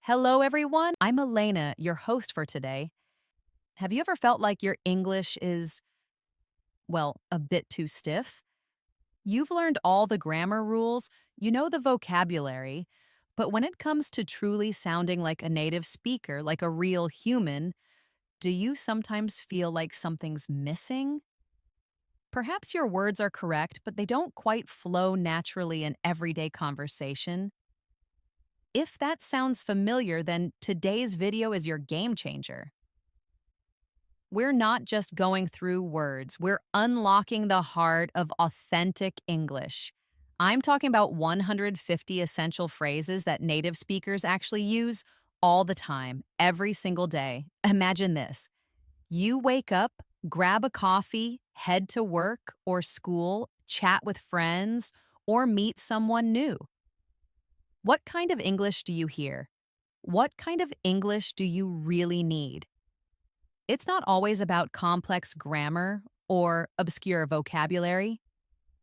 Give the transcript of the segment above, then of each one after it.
Hello, everyone. I'm Elena, your host for today. Have you ever felt like your English is, well, a bit too stiff? You've learned all the grammar rules, you know the vocabulary, but when it comes to truly sounding like a native speaker, like a real human, do you sometimes feel like something's missing? Perhaps your words are correct, but they don't quite flow naturally in everyday conversation. If that sounds familiar, then today's video is your game changer. We're not just going through words, we're unlocking the heart of authentic English. I'm talking about 150 essential phrases that native speakers actually use all the time, every single day. Imagine this. You wake up, grab a coffee, head to work or school, chat with friends, or meet someone new. What kind of English do you hear? What kind of English do you really need? It's not always about complex grammar or obscure vocabulary.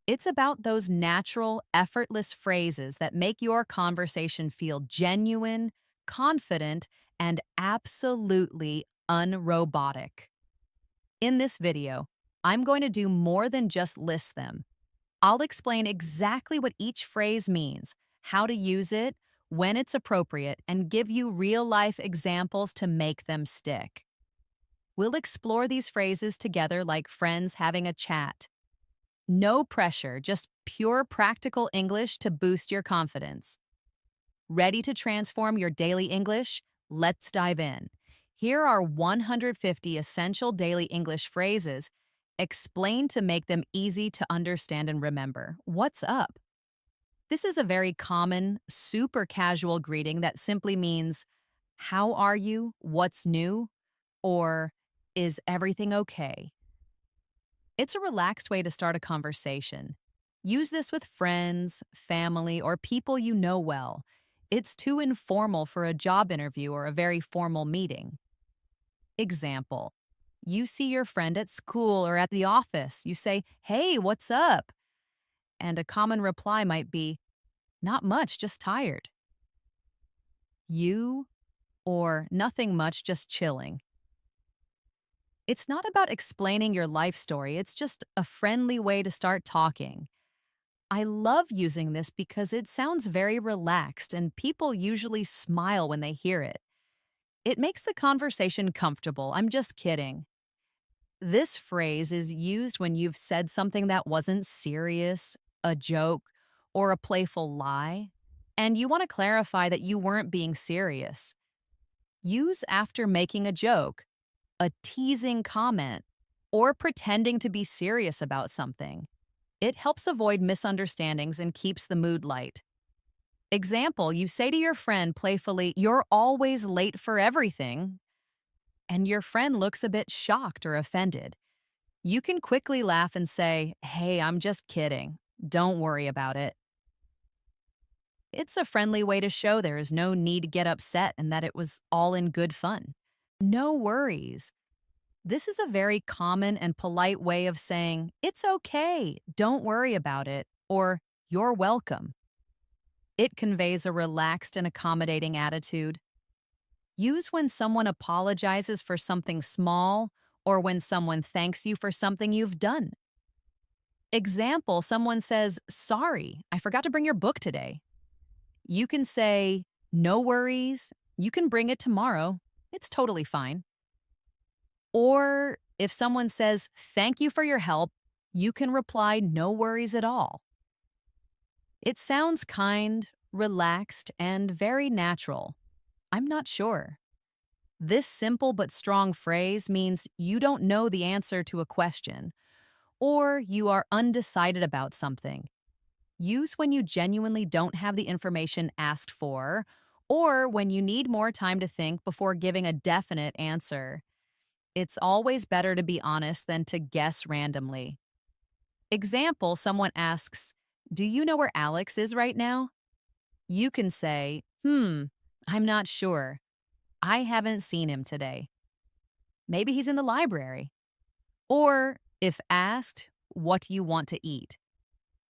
It's about those natural, effortless phrases that make your conversation feel genuine, confident, and absolutely unrobotic. In this video, I'm going to do more than just list them. I'll explain exactly what each phrase means, how to use it, when it's appropriate, and give you real-life examples to make them stick. We'll explore these phrases together like friends having a chat. No pressure, just pure practical English to boost your confidence. Ready to transform your daily English? Let's dive in. Here are 150 essential daily English phrases explained to make them easy to understand and remember. What's up? This is a very common, super casual greeting that simply means, how are you? What's new? Or, is everything okay? It's a relaxed way to start a conversation. Use this with friends, family, or people you know well. It's too informal for a job interview or a very formal meeting. Example. You see your friend at school or at the office. You say, "Hey, what's up?" And a common reply might be, "Not much, just tired." You or "Nothing much, just chilling." It's not about explaining your life story, it's just a friendly way to start talking. I love using this because it sounds very relaxed and people usually smile when they hear it. It makes the conversation comfortable. I'm just kidding. This phrase is used when you've said something that wasn't serious, a joke, or a playful lie, and you want to clarify that you weren't being serious. Use after making a joke, a teasing comment, or pretending to be serious about something. It helps avoid misunderstandings and keeps the mood light. Example, you say to your friend playfully, "You're always late for everything," and your friend looks a bit shocked or offended. You can quickly laugh and say, "Hey, I'm just kidding. Don't worry about it." It's a friendly way to show there is no need to get upset and that it was all in good fun. No worries. This is a very common and polite way of saying, "It's okay, don't worry about it," or "You're welcome." It conveys a relaxed and accommodating attitude. Use when someone apologizes for something small or when someone thanks you for something you've done. Example, someone says, "Sorry, I forgot to bring your book today." You can say, "No worries, you can bring it tomorrow. It's totally fine." Or if someone says, "Thank you for your help," you can reply, "No worries at all." It sounds kind, relaxed, and very natural. I'm not sure. This simple but strong phrase means you don't know the answer to a question, or you are undecided about something. Use when you genuinely don't have the information asked for, or when you need more time to think before giving a definite answer. It's always better to be honest than to guess randomly. Example, someone asks, "Do you know where Alex is right now?" You can say, I'm not sure. I haven't seen him today. Maybe he's in the library." Or, if asked, "What do you want to eat?"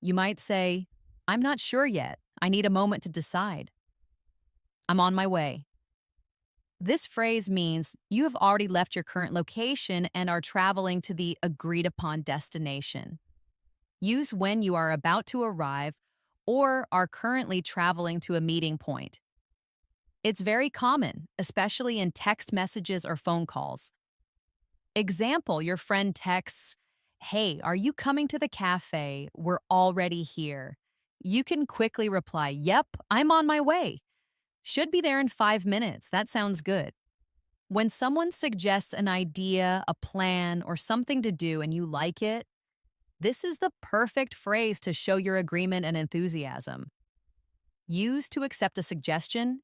You might say, "I'm not sure yet. I need a moment to decide." "I'm on my way." This phrase means you have already left your current location and are traveling to the agreed upon destination. Use when you are about to arrive or are currently traveling to a meeting point. It's very common, especially in text messages or phone calls. Example, your friend texts, "Hey, are you coming to the cafe? We're already here." You can quickly reply, "Yep, I'm on my way. Should be there in 5 minutes. That sounds good." When someone suggests an idea, a plan, or something to do and you like it, this is the perfect phrase to show your agreement and enthusiasm. Use to accept a suggestion,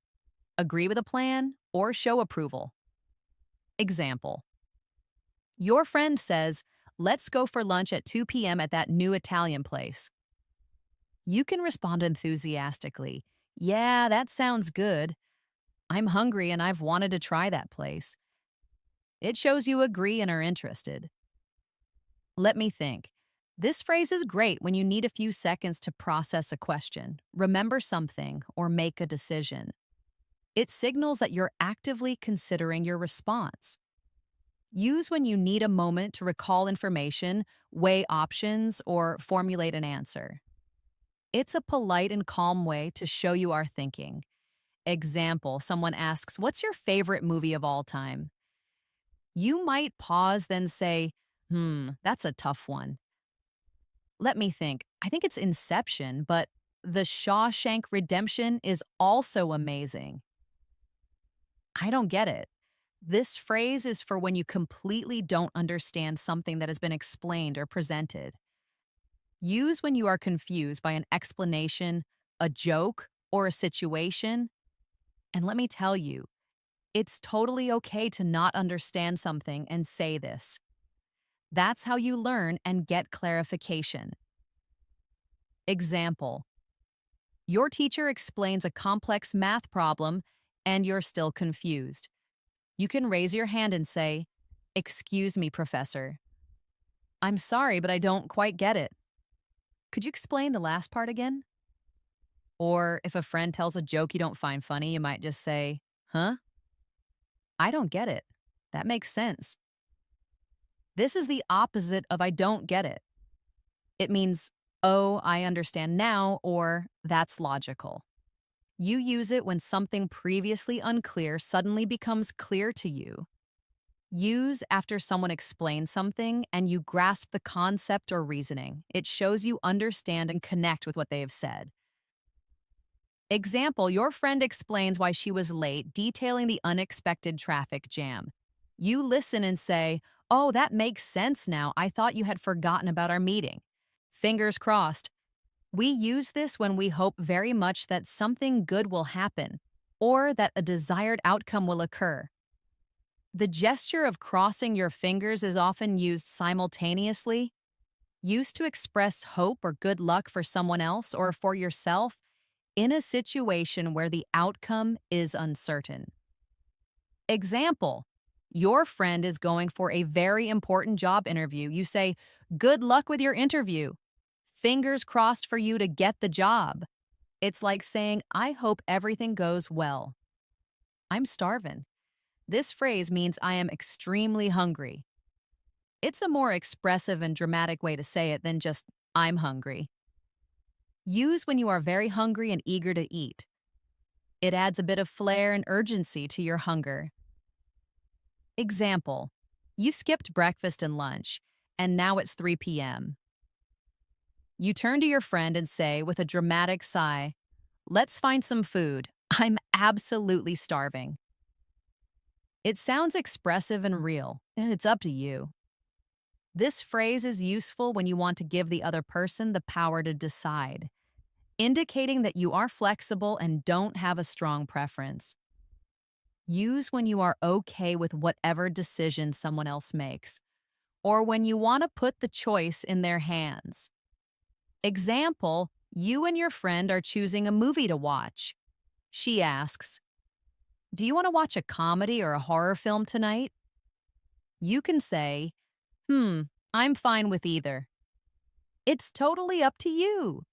agree with a plan, or show approval. Example, your friend says, "Let's go for lunch at 2 p.m. at that new Italian place." You can respond enthusiastically, "Yeah, that sounds good. I'm hungry and I've wanted to try that place." It shows you agree and are interested. Let me think. This phrase is great when you need a few seconds to process a question, remember something, or make a decision. It signals that you're actively considering your response. Use when you need a moment to recall information, weigh options, or formulate an answer. It's a polite and calm way to show you are thinking. Example, someone asks, "What's your favorite movie of all time?" You might pause, then say, that's a tough one. Let me think. I think it's Inception, but The Shawshank Redemption is also amazing. I don't get it. This phrase is for when you completely don't understand something that has been explained or presented. Use when you are confused by an explanation, a joke, or a situation. And let me tell you, it's totally okay to not understand something and say this. That's how you learn and get clarification. Example, your teacher explains a complex math problem and you're still confused. You can raise your hand and say, "Excuse me, professor. I'm sorry, but I don't quite get it. Could you explain the last part again?" Or if a friend tells a joke you don't find funny, you might just say, "Huh? I don't get it. That makes sense." This is the opposite of "I don't get it." It means, "Oh, I understand now," or "That's logical." You use it when something previously unclear suddenly becomes clear to you. Use after someone explains something and you grasp the concept or reasoning. It shows you understand and connect with what they have said. Example, your friend explains why she was late, detailing the unexpected traffic jam. You listen and say, "Oh, that makes sense now. I thought you had forgotten about our meeting." Fingers crossed. We use this when we hope very much that something good will happen or that a desired outcome will occur. The gesture of crossing your fingers is often used simultaneously, used to express hope or good luck for someone else or for yourself in a situation where the outcome is uncertain. Example, your friend is going for a very important job interview. You say, "Good luck with your interview. Fingers crossed for you to get the job." It's like saying, "I hope everything goes well." I'm starving. This phrase means I am extremely hungry. It's a more expressive and dramatic way to say it than just "I'm hungry." Use when you are very hungry and eager to eat. It adds a bit of flair and urgency to your hunger. Example, you skipped breakfast and lunch, and now it's 3 p.m. You turn to your friend and say, with a dramatic sigh, "Let's find some food. I'm absolutely starving." It sounds expressive and real, and it's up to you. This phrase is useful when you want to give the other person the power to decide, indicating that you are flexible and don't have a strong preference. Use when you are okay with whatever decision someone else makes, or when you want to put the choice in their hands. Example, you and your friend are choosing a movie to watch. She asks, "Do you want to watch a comedy or a horror film tonight?" You can say, I'm fine with either." It's totally up to you.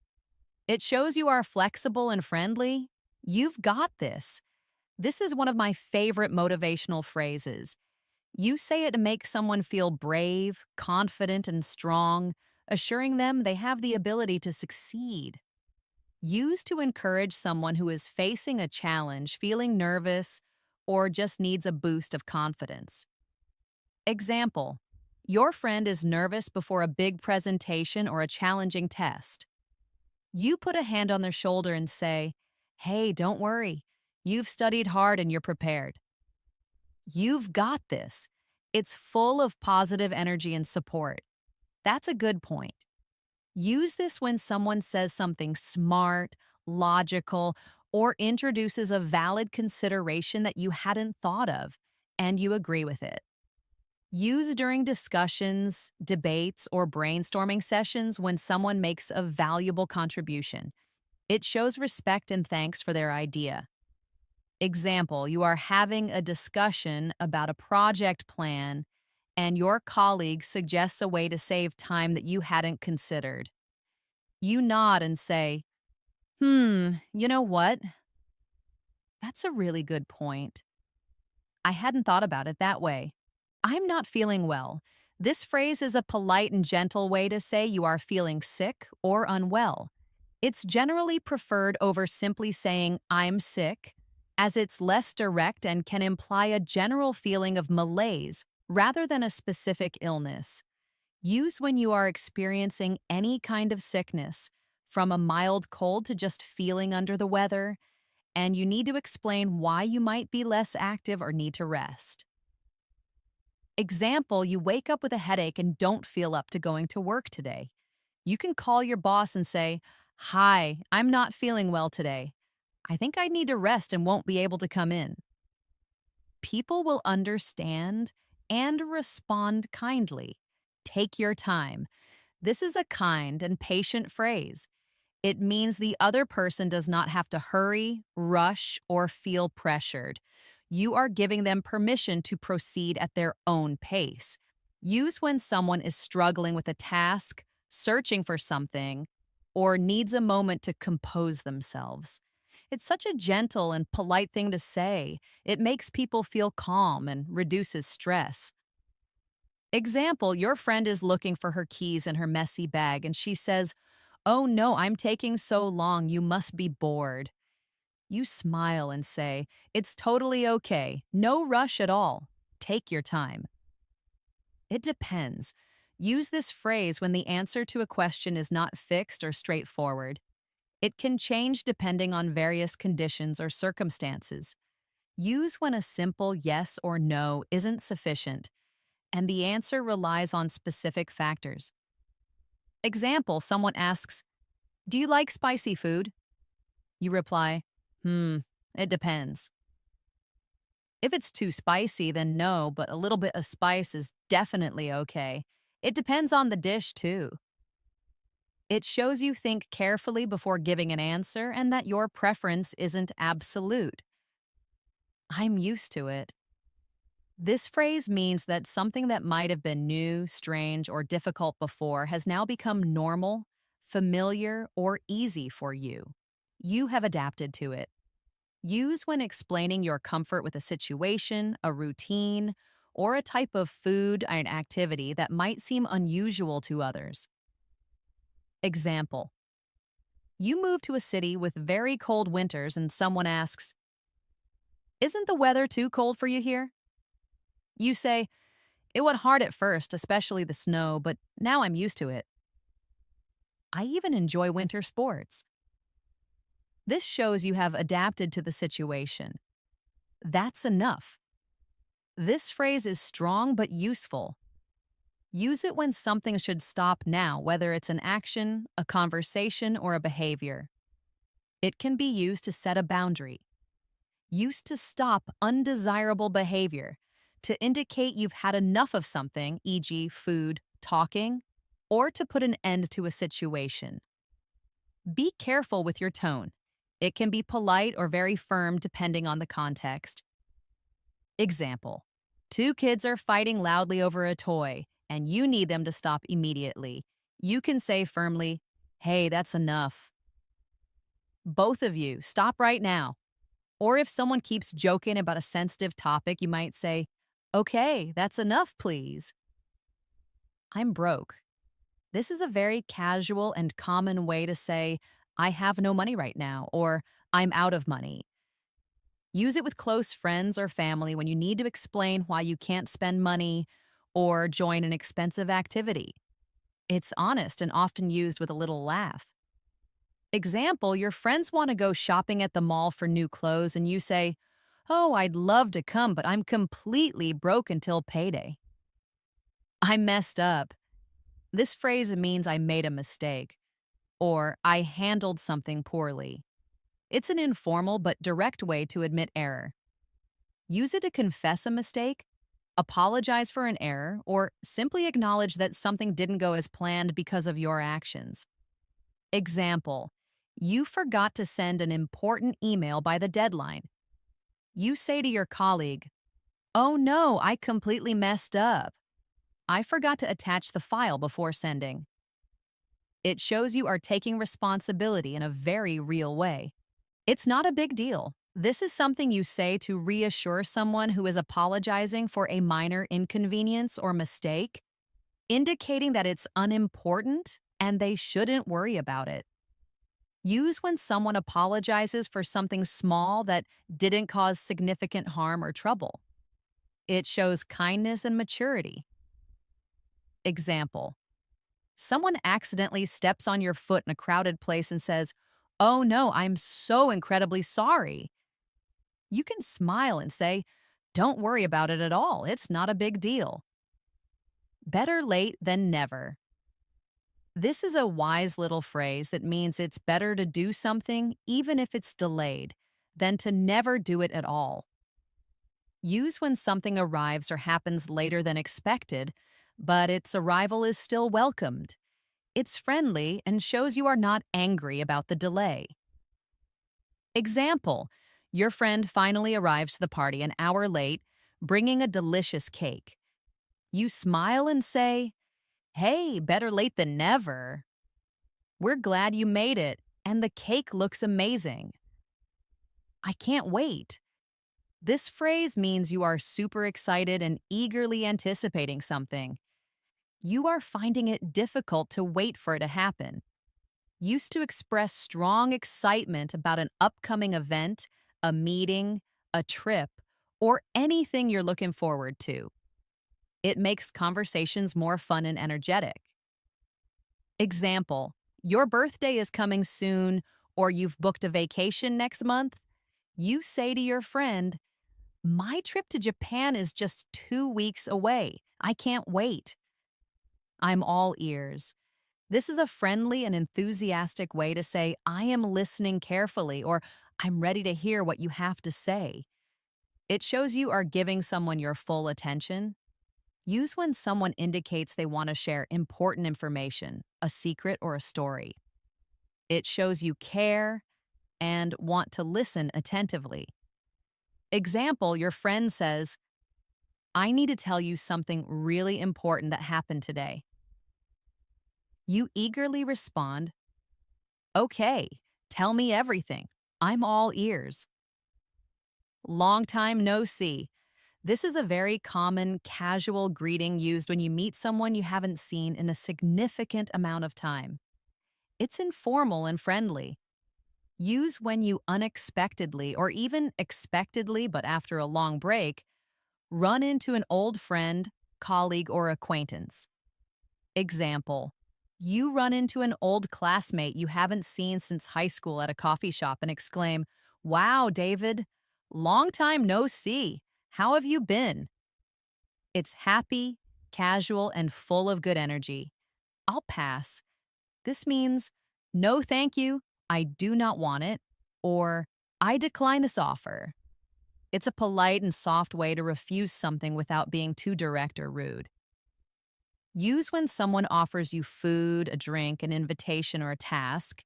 It shows you are flexible and friendly. You've got this. This is one of my favorite motivational phrases. You say it to make someone feel brave, confident, and strong, assuring them they have the ability to succeed. Used to encourage someone who is facing a challenge, feeling nervous, or just needs a boost of confidence. Example: your friend is nervous before a big presentation or a challenging test. You put a hand on their shoulder and say, "Hey, don't worry. You've studied hard and you're prepared. You've got this." It's full of positive energy and support. That's a good point. Use this when someone says something smart, logical, or introduces a valid consideration that you hadn't thought of, and you agree with it. Use during discussions, debates, or brainstorming sessions when someone makes a valuable contribution. It shows respect and thanks for their idea. Example: you are having a discussion about a project plan, and your colleague suggests a way to save time that you hadn't considered. You nod and say, you know what? That's a really good point. I hadn't thought about it that way. I'm not feeling well. This phrase is a polite and gentle way to say you are feeling sick or unwell. It's generally preferred over simply saying, "I'm sick," as it's less direct and can imply a general feeling of malaise rather than a specific illness. Use when you are experiencing any kind of sickness, from a mild cold to just feeling under the weather, and you need to explain why you might be less active or need to rest. Example: you wake up with a headache and don't feel up to going to work today. You can call your boss and say, "Hi, I'm not feeling well today. I think I need to rest and won't be able to come in." People will understand and respond kindly. Take your time. This is a kind and patient phrase. It means the other person does not have to hurry, rush, or feel pressured. You are giving them permission to proceed at their own pace. Use when someone is struggling with a task, searching for something, or needs a moment to compose themselves. It's such a gentle and polite thing to say. It makes people feel calm and reduces stress. Example: your friend is looking for her keys in her messy bag and she says, "Oh no, I'm taking so long, you must be bored." You smile and say, "It's totally okay. No rush at all. Take your time." It depends. Use this phrase when the answer to a question is not fixed or straightforward. It can change depending on various conditions or circumstances. Use when a simple yes or no isn't sufficient, and the answer relies on specific factors. Example: someone asks, "Do you like spicy food?" You reply, it depends." If it's too spicy, then no, but a little bit of spice is definitely okay. It depends on the dish, too. It shows you think carefully before giving an answer and that your preference isn't absolute. "I'm used to it." This phrase means that something that might have been new, strange, or difficult before has now become normal, familiar, or easy for you. You have adapted to it. Use when explaining your comfort with a situation, a routine, or a type of food and activity that might seem unusual to others. Example: you move to a city with very cold winters and someone asks, "Isn't the weather too cold for you here?" You say, "It went hard at first, especially the snow, but now I'm used to it. I even enjoy winter sports." This shows you have adapted to the situation. That's enough. This phrase is strong but useful. Use it when something should stop now, whether it's an action, a conversation, or a behavior. It can be used to set a boundary. Used to stop undesirable behavior, to indicate you've had enough of something, e.g., food, talking, or to put an end to a situation. Be careful with your tone. It can be polite or very firm depending on the context. Example: two kids are fighting loudly over a toy, and you need them to stop immediately. You can say firmly, "Hey, that's enough. Both of you, stop right now." Or if someone keeps joking about a sensitive topic, you might say, "Okay, that's enough, please." I'm broke. This is a very casual and common way to say, "I have no money right now," or "I'm out of money." Use it with close friends or family when you need to explain why you can't spend money or join an expensive activity. It's honest and often used with a little laugh. Example, your friends want to go shopping at the mall for new clothes, and you say, "Oh, I'd love to come, but I'm completely broke until payday." I messed up. This phrase means I made a mistake, or I handled something poorly. It's an informal but direct way to admit error. Use it to confess a mistake, apologize for an error, or simply acknowledge that something didn't go as planned because of your actions. Example, you forgot to send an important email by the deadline. You say to your colleague, "Oh no, I completely messed up. I forgot to attach the file before sending." It shows you are taking responsibility in a very real way. It's not a big deal. This is something you say to reassure someone who is apologizing for a minor inconvenience or mistake, indicating that it's unimportant and they shouldn't worry about it. Use when someone apologizes for something small that didn't cause significant harm or trouble. It shows kindness and maturity. Example, someone accidentally steps on your foot in a crowded place and says, "Oh no, I'm so incredibly sorry." You can smile and say, "Don't worry about it at all. It's not a big deal." Better late than never. This is a wise little phrase that means it's better to do something, even if it's delayed, than to never do it at all. Use when something arrives or happens later than expected, but its arrival is still welcomed. It's friendly and shows you are not angry about the delay. Example, your friend finally arrives to the party an hour late, bringing a delicious cake. You smile and say, "Hey, better late than never. We're glad you made it, and the cake looks amazing. I can't wait." This phrase means you are super excited and eagerly anticipating something. You are finding it difficult to wait for it to happen. Used to express strong excitement about an upcoming event, a meeting, a trip, or anything you're looking forward to. It makes conversations more fun and energetic. Example, your birthday is coming soon, or you've booked a vacation next month. You say to your friend, "My trip to Japan is just 2 weeks away. I can't wait." I'm all ears. This is a friendly and enthusiastic way to say, "I am listening carefully," or "I'm ready to hear what you have to say." It shows you are giving someone your full attention. Use when someone indicates they want to share important information, a secret or a story. It shows you care and want to listen attentively. Example, your friend says, "I need to tell you something really important that happened today." You eagerly respond, "Okay, tell me everything. I'm all ears." Long time no see. This is a very common, casual greeting used when you meet someone you haven't seen in a significant amount of time. It's informal and friendly. Use when you unexpectedly, or even expectedly but after a long break, run into an old friend, colleague, or acquaintance. Example, you run into an old classmate you haven't seen since high school at a coffee shop and exclaim, "Wow, David, long time no see. How have you been?" It's happy, casual, and full of good energy. I'll pass. This means, "No thank you, I do not want it," or "I decline this offer." It's a polite and soft way to refuse something without being too direct or rude. Use when someone offers you food, a drink, an invitation, or a task,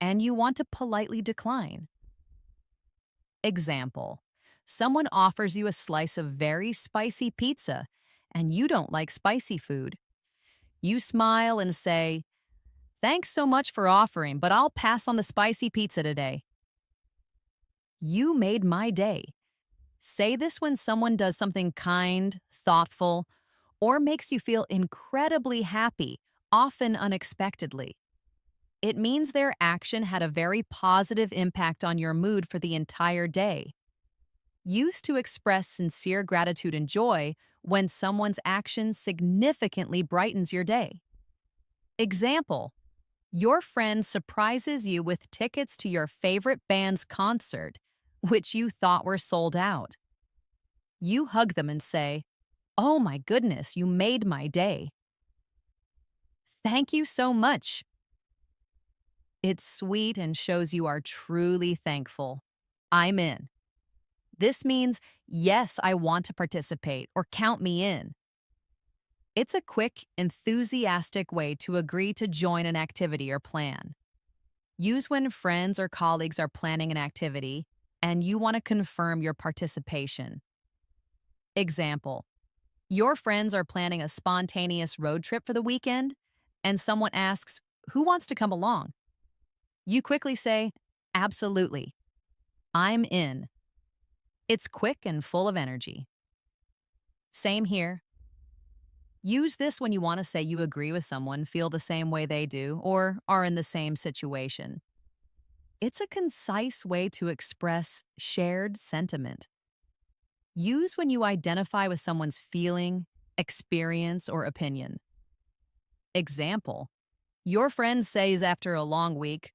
and you want to politely decline. Example, someone offers you a slice of very spicy pizza, and you don't like spicy food. You smile and say, "Thanks so much for offering, but I'll pass on the spicy pizza today." You made my day. Say this when someone does something kind, thoughtful, or makes you feel incredibly happy, often unexpectedly. It means their action had a very positive impact on your mood for the entire day. Used to express sincere gratitude and joy when someone's action significantly brightens your day. Example: your friend surprises you with tickets to your favorite band's concert, which you thought were sold out. You hug them and say, "Oh my goodness, you made my day. Thank you so much." It's sweet and shows you are truly thankful. I'm in. This means, yes, I want to participate, or count me in. It's a quick, enthusiastic way to agree to join an activity or plan. Use when friends or colleagues are planning an activity and you want to confirm your participation. Example: your friends are planning a spontaneous road trip for the weekend, and someone asks, "Who wants to come along?" You quickly say, "Absolutely. I'm in." It's quick and full of energy. Same here. Use this when you want to say you agree with someone, feel the same way they do, or are in the same situation. It's a concise way to express shared sentiment. Use when you identify with someone's feeling, experience, or opinion. Example: your friend says after a long week,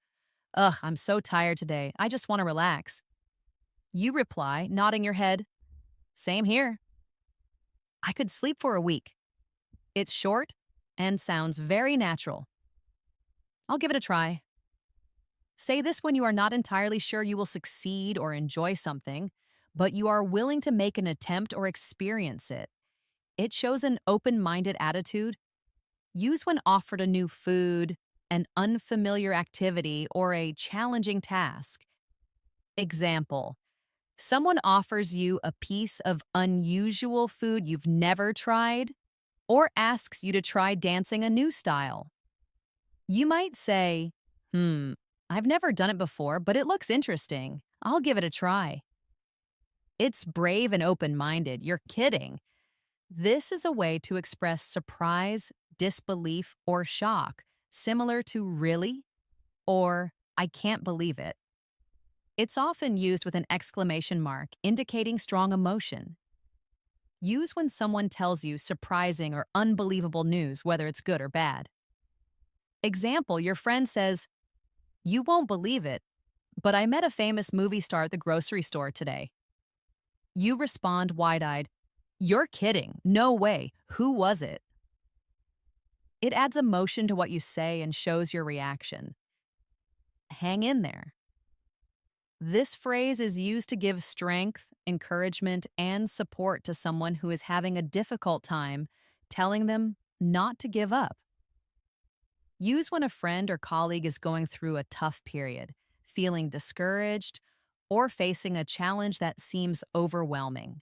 "Ugh, I'm so tired today. I just want to relax." You reply, nodding your head, "Same here. I could sleep for a week." It's short and sounds very natural. I'll give it a try. Say this when you are not entirely sure you will succeed or enjoy something, but you are willing to make an attempt or experience it. It shows an open-minded attitude. Use when offered a new food, an unfamiliar activity, or a challenging task. Example: someone offers you a piece of unusual food you've never tried, or asks you to try dancing a new style. You might say, I've never done it before, but it looks interesting. I'll give it a try." It's brave and open-minded. You're kidding. This is a way to express surprise, disbelief, or shock, similar to "really?" or "I can't believe it." It's often used with an exclamation mark, indicating strong emotion. Use when someone tells you surprising or unbelievable news, whether it's good or bad. Example: your friend says, "You won't believe it, but I met a famous movie star at the grocery store today." You respond wide-eyed, "You're kidding. No way. Who was it?" It adds emotion to what you say and shows your reaction. Hang in there. This phrase is used to give strength, encouragement, and support to someone who is having a difficult time, telling them not to give up. Use when a friend or colleague is going through a tough period, feeling discouraged, or facing a challenge that seems overwhelming.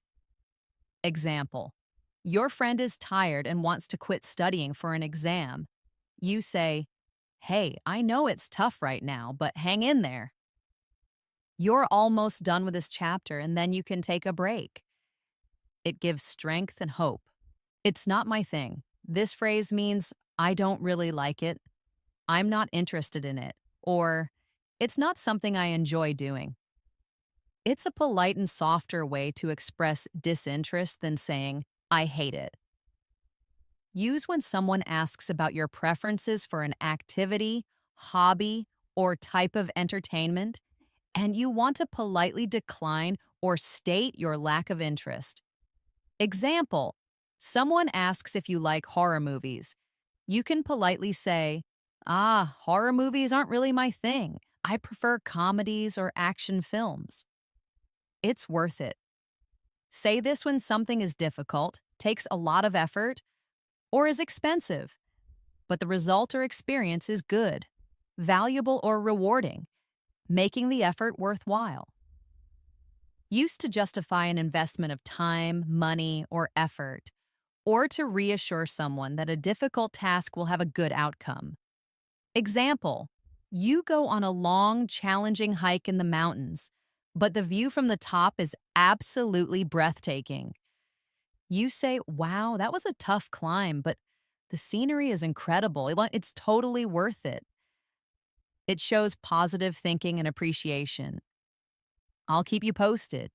Example: your friend is tired and wants to quit studying for an exam. You say, "Hey, I know it's tough right now, but hang in there. You're almost done with this chapter and then you can take a break." It gives strength and hope. It's not my thing. This phrase means I don't really like it, I'm not interested in it, or it's not something I enjoy doing. It's a polite and softer way to express disinterest than saying, "I hate it." Use when someone asks about your preferences for an activity, hobby, or type of entertainment, and you want to politely decline or state your lack of interest. Example: someone asks if you like horror movies. You can politely say, "Horror movies aren't really my thing. I prefer comedies or action films." It's worth it. Say this when something is difficult, takes a lot of effort, or is expensive, but the result or experience is good, valuable, or rewarding, making the effort worthwhile. Used to justify an investment of time, money, or effort, or to reassure someone that a difficult task will have a good outcome. Example: you go on a long, challenging hike in the mountains, but the view from the top is absolutely breathtaking. You say, wow, that was a tough climb, but the scenery is incredible. It's totally worth it. It shows positive thinking and appreciation. I'll keep you posted.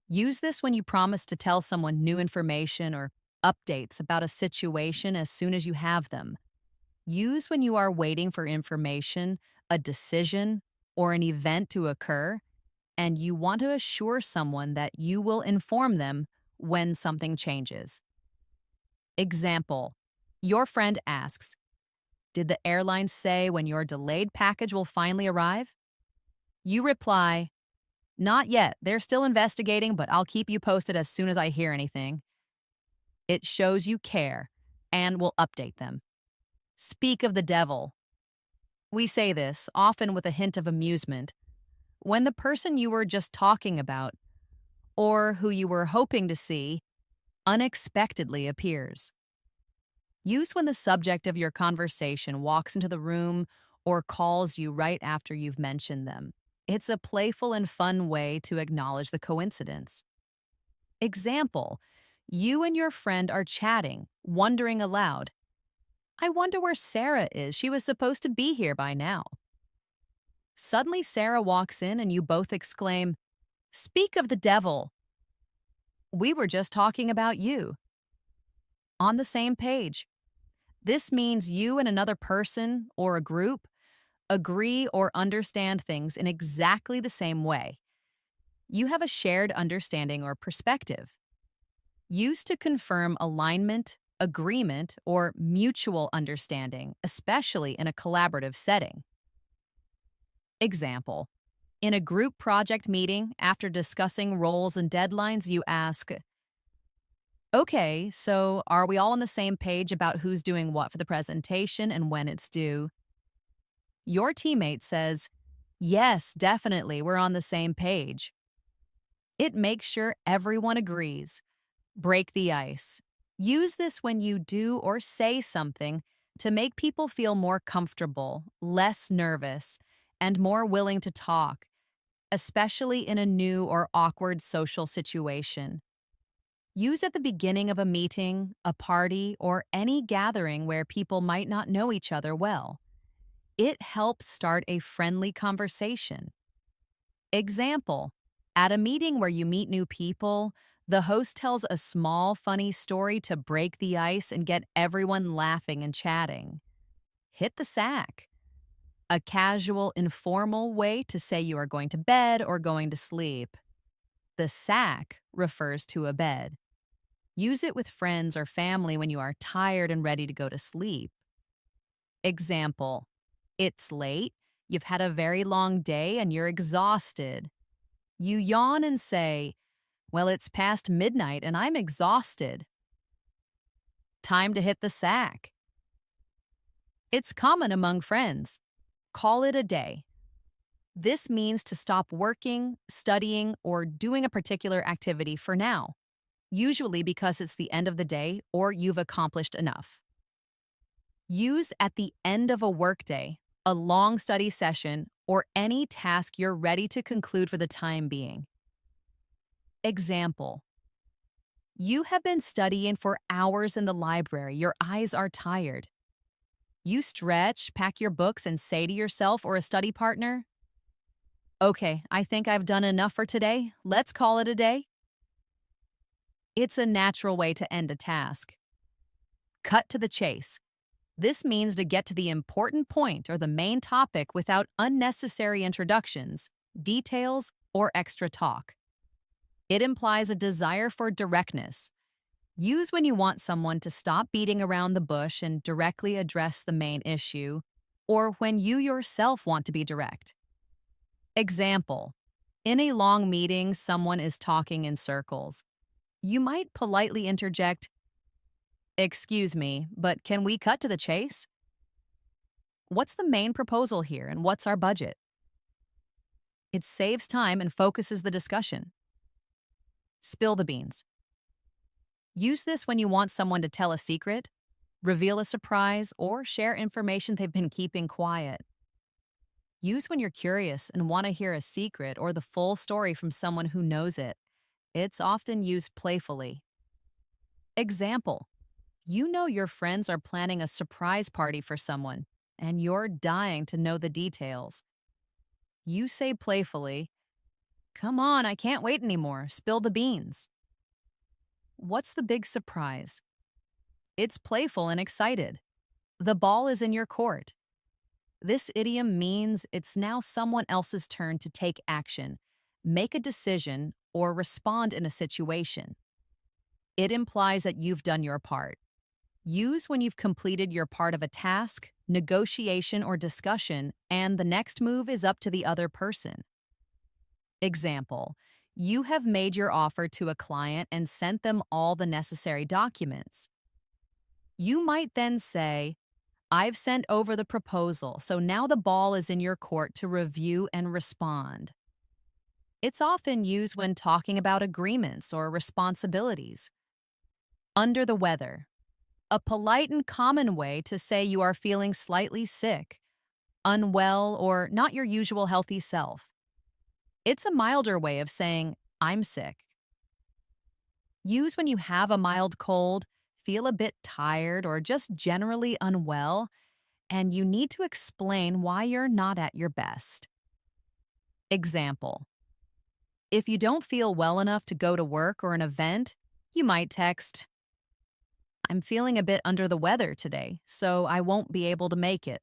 Use this when you promise to tell someone new information or updates about a situation as soon as you have them. Use when you are waiting for information, a decision, or an event to occur, and you want to assure someone that you will inform them when something changes. Example: your friend asks, did the airline say when your delayed package will finally arrive? You reply, not yet. They're still investigating, but I'll keep you posted as soon as I hear anything. It shows you care and will update them. Speak of the devil. We say this, often with a hint of amusement, when the person you were just talking about, or who you were hoping to see, unexpectedly appears. Use when the subject of your conversation walks into the room or calls you right after you've mentioned them. It's a playful and fun way to acknowledge the coincidence. Example: you and your friend are chatting, wondering aloud, I wonder where Sarah is. She was supposed to be here by now. Suddenly, Sarah walks in and you both exclaim, speak of the devil. We were just talking about you. On the same page. This means you and another person or a group agree or understand things in exactly the same way. You have a shared understanding or perspective. Used to confirm alignment, agreement, or mutual understanding, especially in a collaborative setting. Example: in a group project meeting, after discussing roles and deadlines, you ask, okay, so are we all on the same page about who's doing what for the presentation and when it's due? Your teammate says, yes, definitely, we're on the same page. It makes sure everyone agrees. Break the ice. Use this when you do or say something to make people feel more comfortable, less nervous, and more willing to talk, especially in a new or awkward social situation. Use at the beginning of a meeting, a party, or any gathering where people might not know each other well. It helps start a friendly conversation. Example: at a meeting where you meet new people, the host tells a small, funny story to break the ice and get everyone laughing and chatting. Hit the sack. A casual, informal way to say you are going to bed or going to sleep. The sack refers to a bed. Use it with friends or family when you are tired and ready to go to sleep. Example: it's late, you've had a very long day, and you're exhausted. You yawn and say, well, it's past midnight and I'm exhausted. Time to hit the sack. It's common among friends. Call it a day. This means to stop working, studying, or doing a particular activity for now, usually because it's the end of the day or you've accomplished enough. Use at the end of a workday, a long study session, or any task you're ready to conclude for the time being. Example: you have been studying for hours in the library. Your eyes are tired. You stretch, pack your books, and say to yourself or a study partner, okay, I think I've done enough for today. Let's call it a day. It's a natural way to end a task. Cut to the chase. This means to get to the important point or the main topic without unnecessary introductions, details, or extra talk. It implies a desire for directness. Use when you want someone to stop beating around the bush and directly address the main issue, or when you yourself want to be direct. Example: in a long meeting, someone is talking in circles. You might politely interject, excuse me, but can we cut to the chase? What's the main proposal here and what's our budget? It saves time and focuses the discussion. Spill the beans. Use this when you want someone to tell a secret, reveal a surprise, or share information they've been keeping quiet. Use when you're curious and want to hear a secret or the full story from someone who knows it. It's often used playfully. Example: you know your friends are planning a surprise party for someone, and you're dying to know the details. You say playfully, "Come on, I can't wait anymore. Spill the beans." What's the big surprise? It's playful and excited. The ball is in your court. This idiom means it's now someone else's turn to take action, make a decision, or respond in a situation. It implies that you've done your part. Use when you've completed your part of a task, negotiation, or discussion, and the next move is up to the other person. Example: you have made your offer to a client and sent them all the necessary documents. You might then say, "I've sent over the proposal, so now the ball is in your court to review and respond." It's often used when talking about agreements or responsibilities. Under the weather: a polite and common way to say you are feeling slightly sick, unwell, or not your usual healthy self. It's a milder way of saying, "I'm sick." Use when you have a mild cold, feel a bit tired, or just generally unwell, and you need to explain why you're not at your best. Example: if you don't feel well enough to go to work or an event, you might text, "I'm feeling a bit under the weather today, so I won't be able to make it."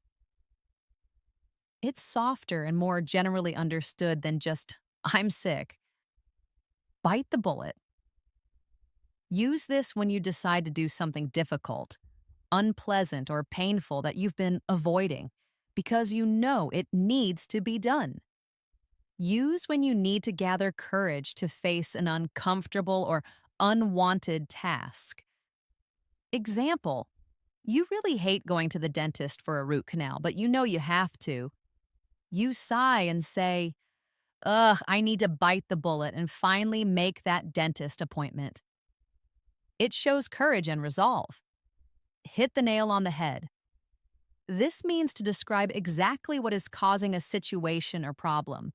It's softer and more generally understood than just, "I'm sick." Bite the bullet. Use this when you decide to do something difficult, unpleasant, or painful that you've been avoiding because you know it needs to be done. Use when you need to gather courage to face an uncomfortable or unwanted task. Example: you really hate going to the dentist for a root canal, but you know you have to. You sigh and say, "Ugh, I need to bite the bullet and finally make that dentist appointment." It shows courage and resolve. Hit the nail on the head. This means to describe exactly what is causing a situation or problem,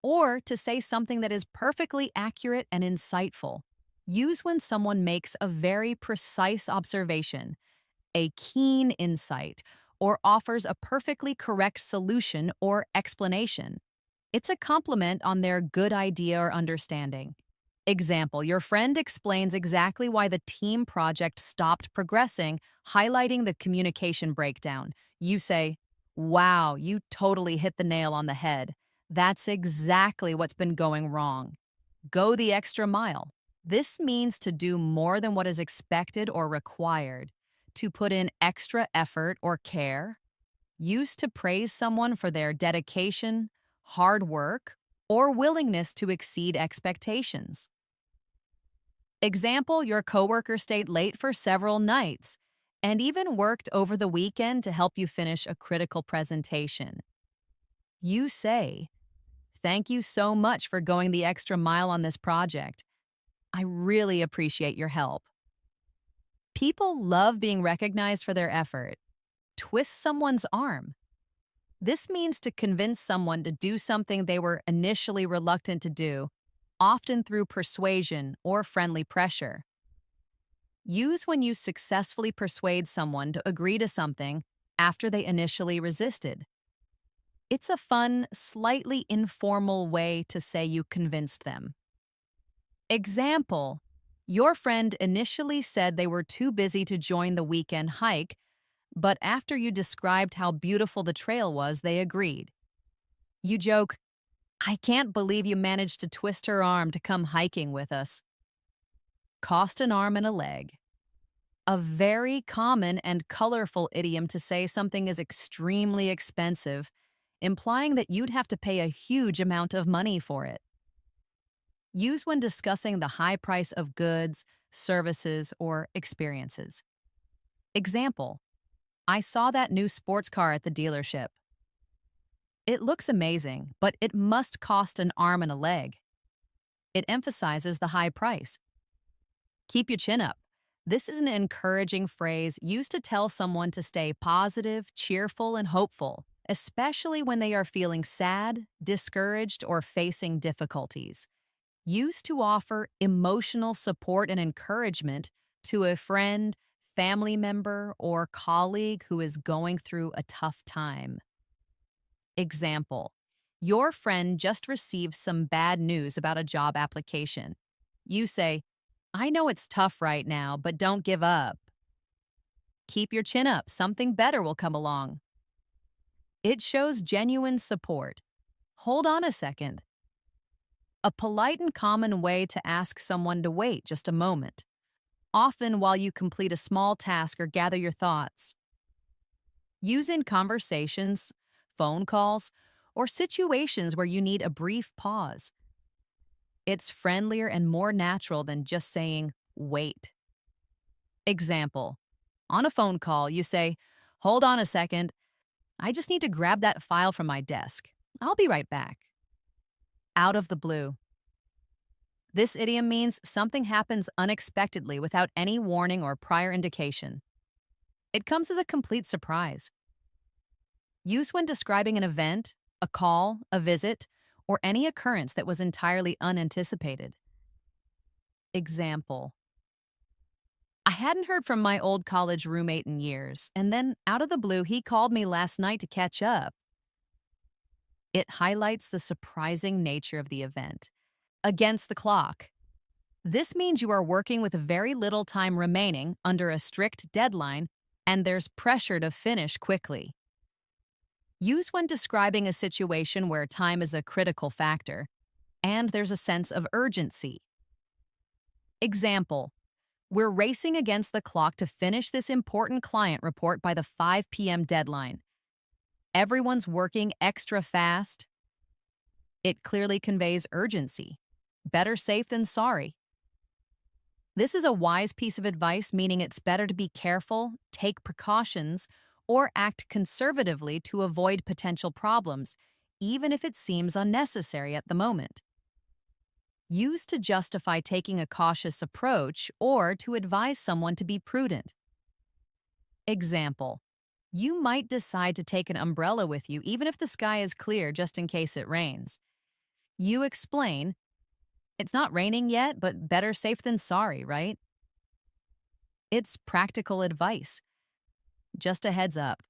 or to say something that is perfectly accurate and insightful. Use when someone makes a very precise observation, a keen insight, or offers a perfectly correct solution or explanation. It's a compliment on their good idea or understanding. Example: your friend explains exactly why the team project stopped progressing, highlighting the communication breakdown. You say, "Wow, you totally hit the nail on the head. That's exactly what's been going wrong." Go the extra mile. This means to do more than what is expected or required, to put in extra effort or care. Used to praise someone for their dedication, hard work, or willingness to exceed expectations. Example: your coworker stayed late for several nights and even worked over the weekend to help you finish a critical presentation. You say, "Thank you so much for going the extra mile on this project. I really appreciate your help." People love being recognized for their effort. Twist someone's arm. This means to convince someone to do something they were initially reluctant to do, often through persuasion or friendly pressure. Use when you successfully persuade someone to agree to something after they initially resisted. It's a fun, slightly informal way to say you convinced them. Example: your friend initially said they were too busy to join the weekend hike, but after you described how beautiful the trail was, they agreed. You joke, "I can't believe you managed to twist her arm to come hiking with us." Cost an arm and a leg. A very common and colorful idiom to say something is extremely expensive, implying that you'd have to pay a huge amount of money for it. Use when discussing the high price of goods, services, or experiences. Example: I saw that new sports car at the dealership. It looks amazing, but it must cost an arm and a leg. It emphasizes the high price. Keep your chin up. This is an encouraging phrase used to tell someone to stay positive, cheerful, and hopeful, especially when they are feeling sad, discouraged, or facing difficulties. Use to offer emotional support and encouragement to a friend, family member, or colleague who is going through a tough time. Example: your friend just received some bad news about a job application. You say, I know it's tough right now, but don't give up. Keep your chin up, something better will come along. It shows genuine support. Hold on a second. A polite and common way to ask someone to wait just a moment, often while you complete a small task or gather your thoughts. Use in conversations, phone calls, or situations where you need a brief pause. It's friendlier and more natural than just saying, wait. Example: on a phone call, you say, hold on a second, I just need to grab that file from my desk. I'll be right back. Out of the blue. This idiom means something happens unexpectedly without any warning or prior indication. It comes as a complete surprise. Use when describing an event, a call, a visit, or any occurrence that was entirely unanticipated. Example: I hadn't heard from my old college roommate in years, and then out of the blue, he called me last night to catch up. It highlights the surprising nature of the event. Against the clock. This means you are working with very little time remaining under a strict deadline, and there's pressure to finish quickly. Use when describing a situation where time is a critical factor, and there's a sense of urgency. Example: we're racing against the clock to finish this important client report by the 5 p.m. deadline. Everyone's working extra fast. It clearly conveys urgency. Better safe than sorry. This is a wise piece of advice, meaning it's better to be careful, take precautions, or act conservatively to avoid potential problems, even if it seems unnecessary at the moment. Use to justify taking a cautious approach or to advise someone to be prudent. Example: you might decide to take an umbrella with you even if the sky is clear just in case it rains. You explain, it's not raining yet, but better safe than sorry, right? It's practical advice. Just a heads up.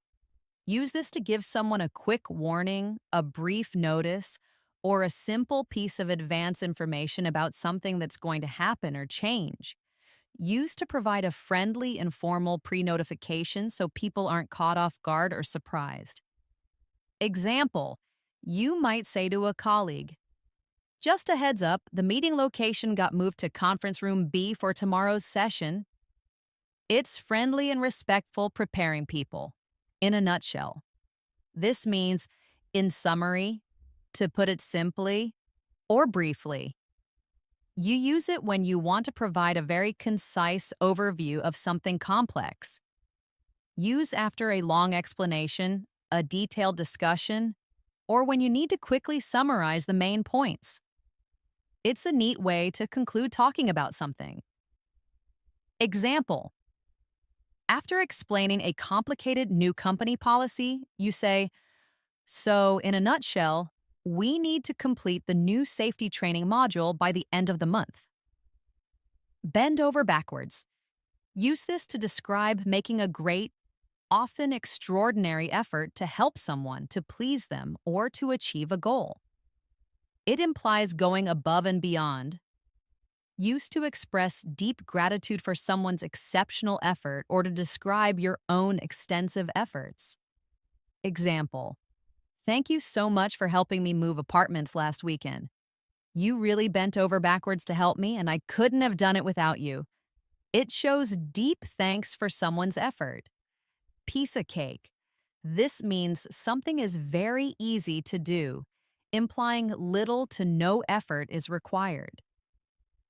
Use this to give someone a quick warning, a brief notice, or a simple piece of advance information about something that's going to happen or change. Use to provide a friendly, informal pre-notification so people aren't caught off guard or surprised. Example: you might say to a colleague, just a heads up, the meeting location got moved to conference room B for tomorrow's session. It's friendly and respectful preparing people. In a nutshell, this means, in summary, to put it simply, or briefly. You use it when you want to provide a very concise overview of something complex. Use after a long explanation, a detailed discussion, or when you need to quickly summarize the main points. It's a neat way to conclude talking about something. Example: after explaining a complicated new company policy, you say, so in a nutshell, we need to complete the new safety training module by the end of the month. Bend over backwards. Use this to describe making a great, often extraordinary effort to help someone, to please them, or to achieve a goal. It implies going above and beyond. Used to express deep gratitude for someone's exceptional effort or to describe your own extensive efforts. Example: thank you so much for helping me move apartments last weekend. You really bent over backwards to help me, and I couldn't have done it without you. It shows deep thanks for someone's effort. Piece of cake. This means something is very easy to do, implying little to no effort is required.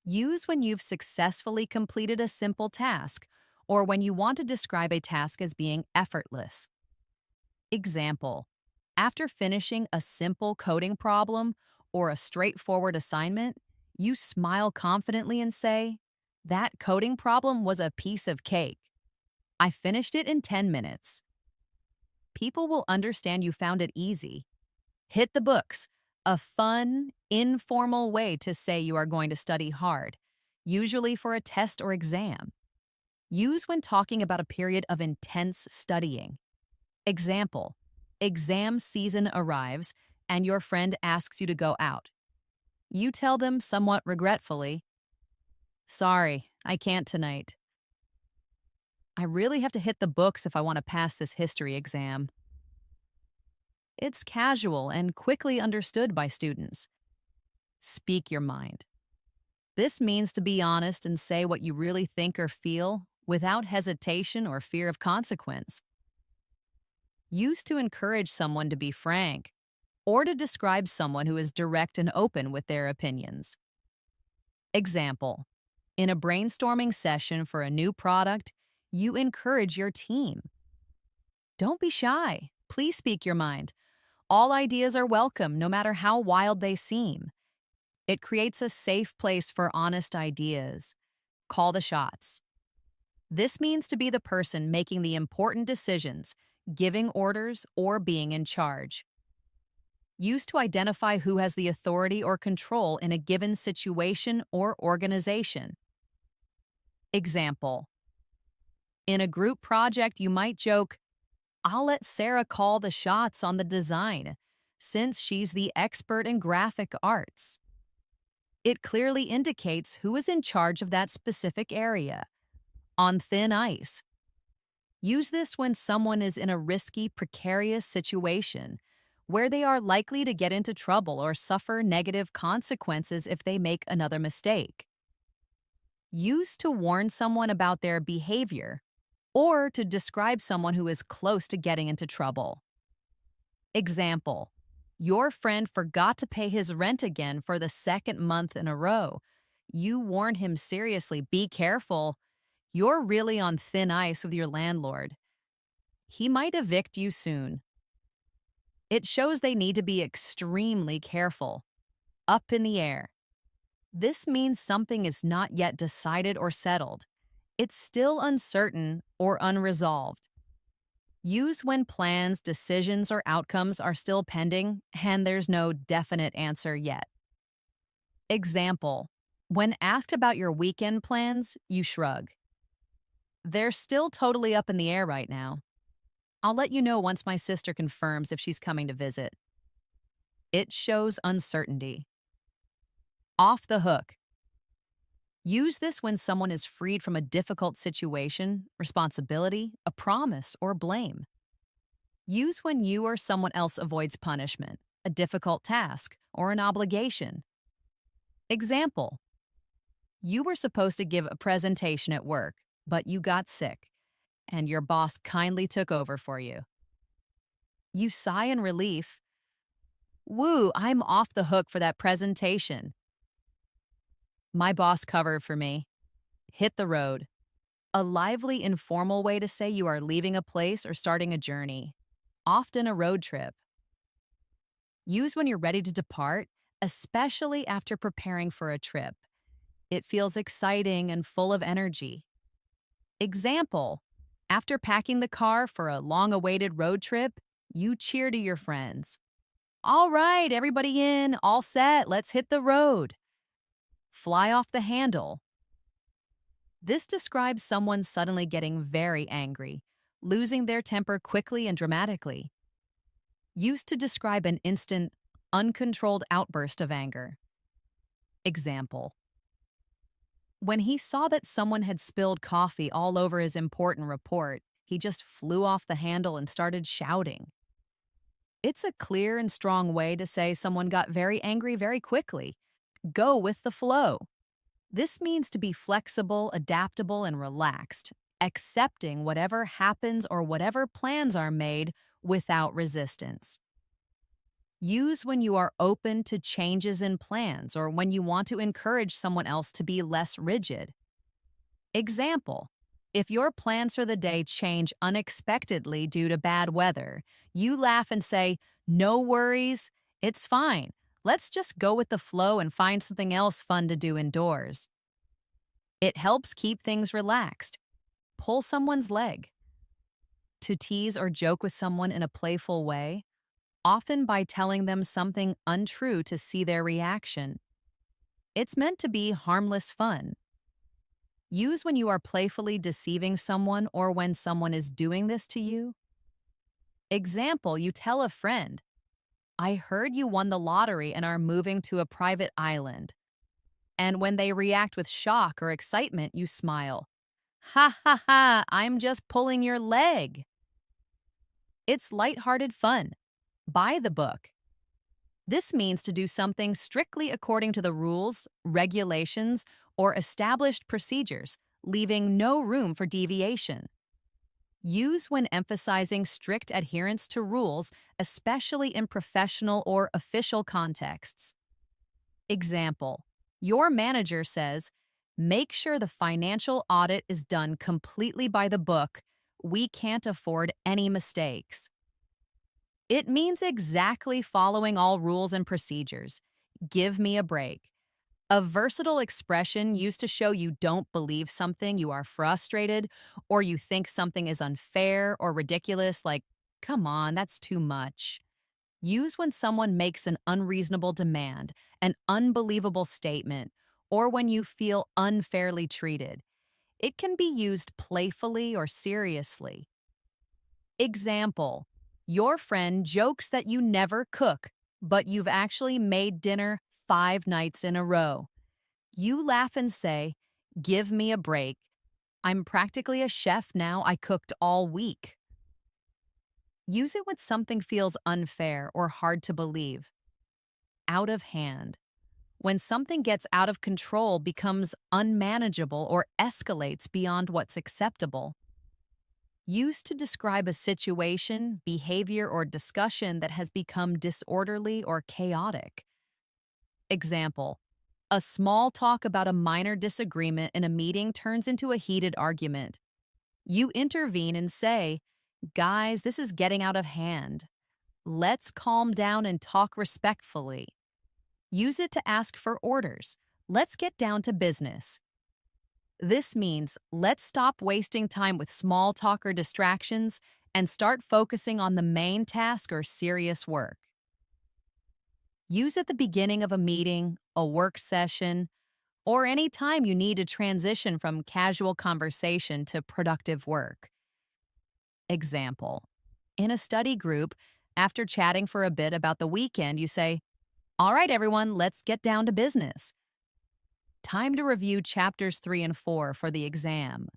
Use when you've successfully completed a simple task or when you want to describe a task as being effortless. Example: after finishing a simple coding problem or a straightforward assignment, you smile confidently and say, that coding problem was a piece of cake. I finished it in 10 minutes. People will understand you found it easy. Hit the books, a fun, informal way to say you are going to study hard, usually for a test or exam. Use when talking about a period of intense studying. Example, exam season arrives and your friend asks you to go out. You tell them somewhat regretfully, "Sorry, I can't tonight. I really have to hit the books if I want to pass this history exam." It's casual and quickly understood by students. Speak your mind. This means to be honest and say what you really think or feel without hesitation or fear of consequence. Used to encourage someone to be frank or to describe someone who is direct and open with their opinions. Example, in a brainstorming session for a new product, you encourage your team. Don't be shy. Please speak your mind. All ideas are welcome, no matter how wild they seem. It creates a safe place for honest ideas. Call the shots. This means to be the person making the important decisions, giving orders, or being in charge. Used to identify who has the authority or control in a given situation or organization. Example, in a group project, you might joke, "I'll let Sarah call the shots on the design, since she's the expert in graphic arts." It clearly indicates who is in charge of that specific area. On thin ice. Use this when someone is in a risky, precarious situation where they are likely to get into trouble or suffer negative consequences if they make another mistake. Use to warn someone about their behavior or to describe someone who is close to getting into trouble. Example, your friend forgot to pay his rent again for the second month in a row. You warn him seriously, "Be careful. You're really on thin ice with your landlord. He might evict you soon." It shows they need to be extremely careful. Up in the air. This means something is not yet decided or settled. It's still uncertain or unresolved. Use when plans, decisions, or outcomes are still pending and there's no definite answer yet. Example, when asked about your weekend plans, you shrug. "They're still totally up in the air right now. I'll let you know once my sister confirms if she's coming to visit." It shows uncertainty. Off the hook. Use this when someone is freed from a difficult situation, responsibility, a promise, or blame. Use when you or someone else avoids punishment, a difficult task, or an obligation. Example, you were supposed to give a presentation at work, but you got sick, and your boss kindly took over for you. You sigh in relief. "Woo, I'm off the hook for that presentation. My boss covered for me." Hit the road. A lively, informal way to say you are leaving a place or starting a journey, often a road trip. Use when you're ready to depart, especially after preparing for a trip. It feels exciting and full of energy. Example, after packing the car for a long-awaited road trip, you cheer to your friends. "All right, everybody in, all set, let's hit the road." Fly off the handle. This describes someone suddenly getting very angry, losing their temper quickly and dramatically. Used to describe an instant, uncontrolled outburst of anger. Example, when he saw that someone had spilled coffee all over his important report, he just flew off the handle and started shouting. It's a clear and strong way to say someone got very angry very quickly. Go with the flow. This means to be flexible, adaptable, and relaxed, accepting whatever happens or whatever plans are made without resistance. Use when you are open to changes in plans or when you want to encourage someone else to be less rigid. Example, if your plans for the day change unexpectedly due to bad weather, you laugh and say, "No worries, it's fine. Let's just go with the flow and find something else fun to do indoors." It helps keep things relaxed. Pull someone's leg. To tease or joke with someone in a playful way, often by telling them something untrue to see their reaction. It's meant to be harmless fun. Use when you are playfully deceiving someone or when someone is doing this to you. Example, you tell a friend, I heard you won the lottery and are moving to a private island. And when they react with shock or excitement, you smile. Ha ha ha, I'm just pulling your leg. It's lighthearted fun. Buy the book. This means to do something strictly according to the rules, regulations, or established procedures, leaving no room for deviation. Use when emphasizing strict adherence to rules, especially in professional or official contexts. Example, your manager says, make sure the financial audit is done completely by the book. We can't afford any mistakes. It means exactly following all rules and procedures. Give me a break. A versatile expression used to show you don't believe something, you are frustrated, or you think something is unfair or ridiculous, like, come on, that's too much. Use when someone makes an unreasonable demand, an unbelievable statement, or when you feel unfairly treated. It can be used playfully or seriously. Example, your friend jokes that you never cook, but you've actually made dinner 5 nights in a row. You laugh and say, give me a break. I'm practically a chef now. I cooked all week. Use it when something feels unfair or hard to believe. Out of hand. When something gets out of control, becomes unmanageable, or escalates beyond what's acceptable. Used to describe a situation, behavior, or discussion that has become disorderly or chaotic. Example, a small talk about a minor disagreement in a meeting turns into a heated argument. You intervene and say, guys, this is getting out of hand. Let's calm down and talk respectfully. Use it to ask for orders. Let's get down to business. This means let's stop wasting time with small talk or distractions and start focusing on the main task or serious work. Use at the beginning of a meeting, a work session, or any time you need to transition from casual conversation to productive work. Example, in a study group, after chatting for a bit about the weekend, you say, all right, everyone, let's get down to business. Time to review chapters 3 and 4 for the exam.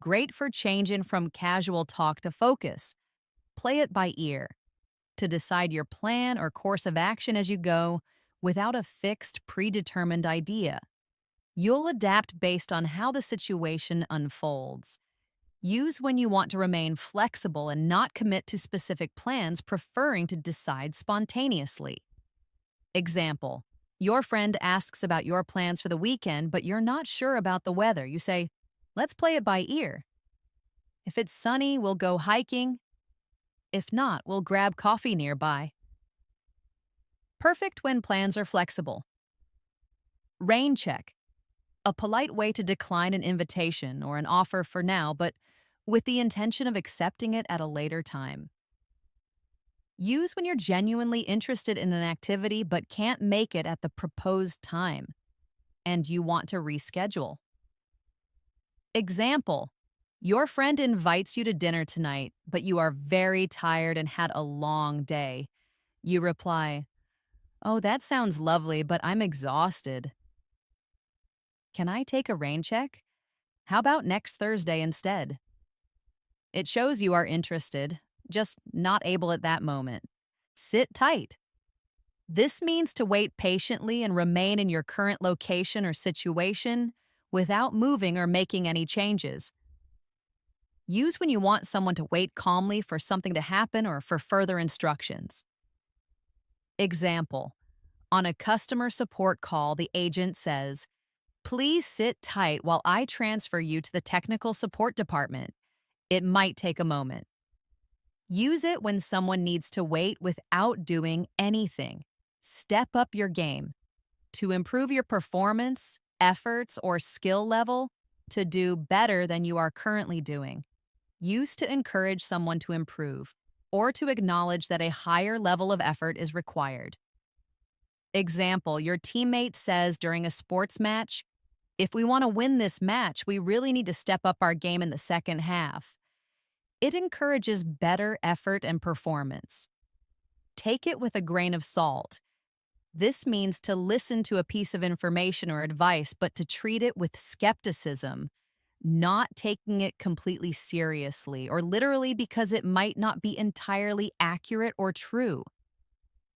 Great for changing from casual talk to focus. Play it by ear. To decide your plan or course of action as you go without a fixed, predetermined idea. You'll adapt based on how the situation unfolds. Use when you want to remain flexible and not commit to specific plans, preferring to decide spontaneously. Example, your friend asks about your plans for the weekend, but you're not sure about the weather. You say, let's play it by ear. If it's sunny, we'll go hiking. If not, we'll grab coffee nearby. Perfect when plans are flexible. Rain check. A polite way to decline an invitation or an offer for now, but with the intention of accepting it at a later time. Use when you're genuinely interested in an activity but can't make it at the proposed time, and you want to reschedule. Example, your friend invites you to dinner tonight, but you are very tired and had a long day. You reply, oh, that sounds lovely, but I'm exhausted. Can I take a rain check? How about next Thursday instead? It shows you are interested, just not able at that moment. Sit tight. This means to wait patiently and remain in your current location or situation without moving or making any changes. Use when you want someone to wait calmly for something to happen or for further instructions. Example, on a customer support call, the agent says, please sit tight while I transfer you to the technical support department. It might take a moment. Use it when someone needs to wait without doing anything. Step up your game. To improve your performance, efforts, or skill level, to do better than you are currently doing. Used to encourage someone to improve or to acknowledge that a higher level of effort is required. Example, your teammate says during a sports match, if we want to win this match, we really need to step up our game in the second half. It encourages better effort and performance. Take it with a grain of salt. This means to listen to a piece of information or advice, but to treat it with skepticism, not taking it completely seriously or literally because it might not be entirely accurate or true.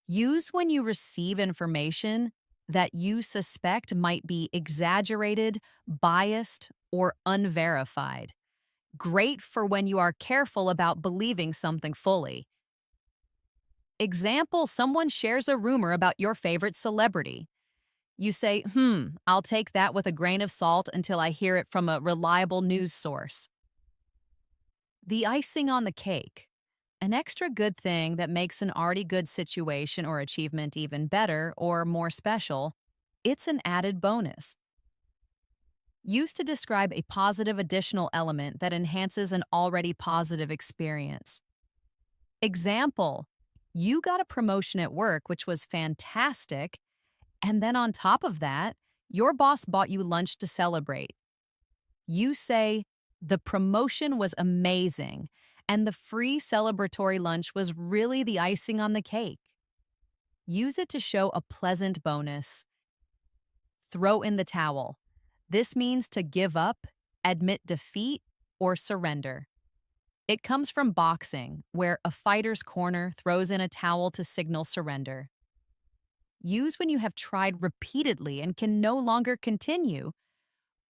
Use when you receive information that you suspect might be exaggerated, biased, or unverified. Great for when you are careful about believing something fully. Example, someone shares a rumor about your favorite celebrity. You say, I'll take that with a grain of salt until I hear it from a reliable news source. The icing on the cake. An extra good thing that makes an already good situation or achievement even better or more special. It's an added bonus. Used to describe a positive additional element that enhances an already positive experience. Example, you got a promotion at work, which was fantastic, and then on top of that, your boss bought you lunch to celebrate. You say, the promotion was amazing, and the free celebratory lunch was really the icing on the cake. Use it to show a pleasant bonus. Throw in the towel. This means to give up, admit defeat, or surrender. It comes from boxing, where a fighter's corner throws in a towel to signal surrender. Use when you have tried repeatedly and can no longer continue,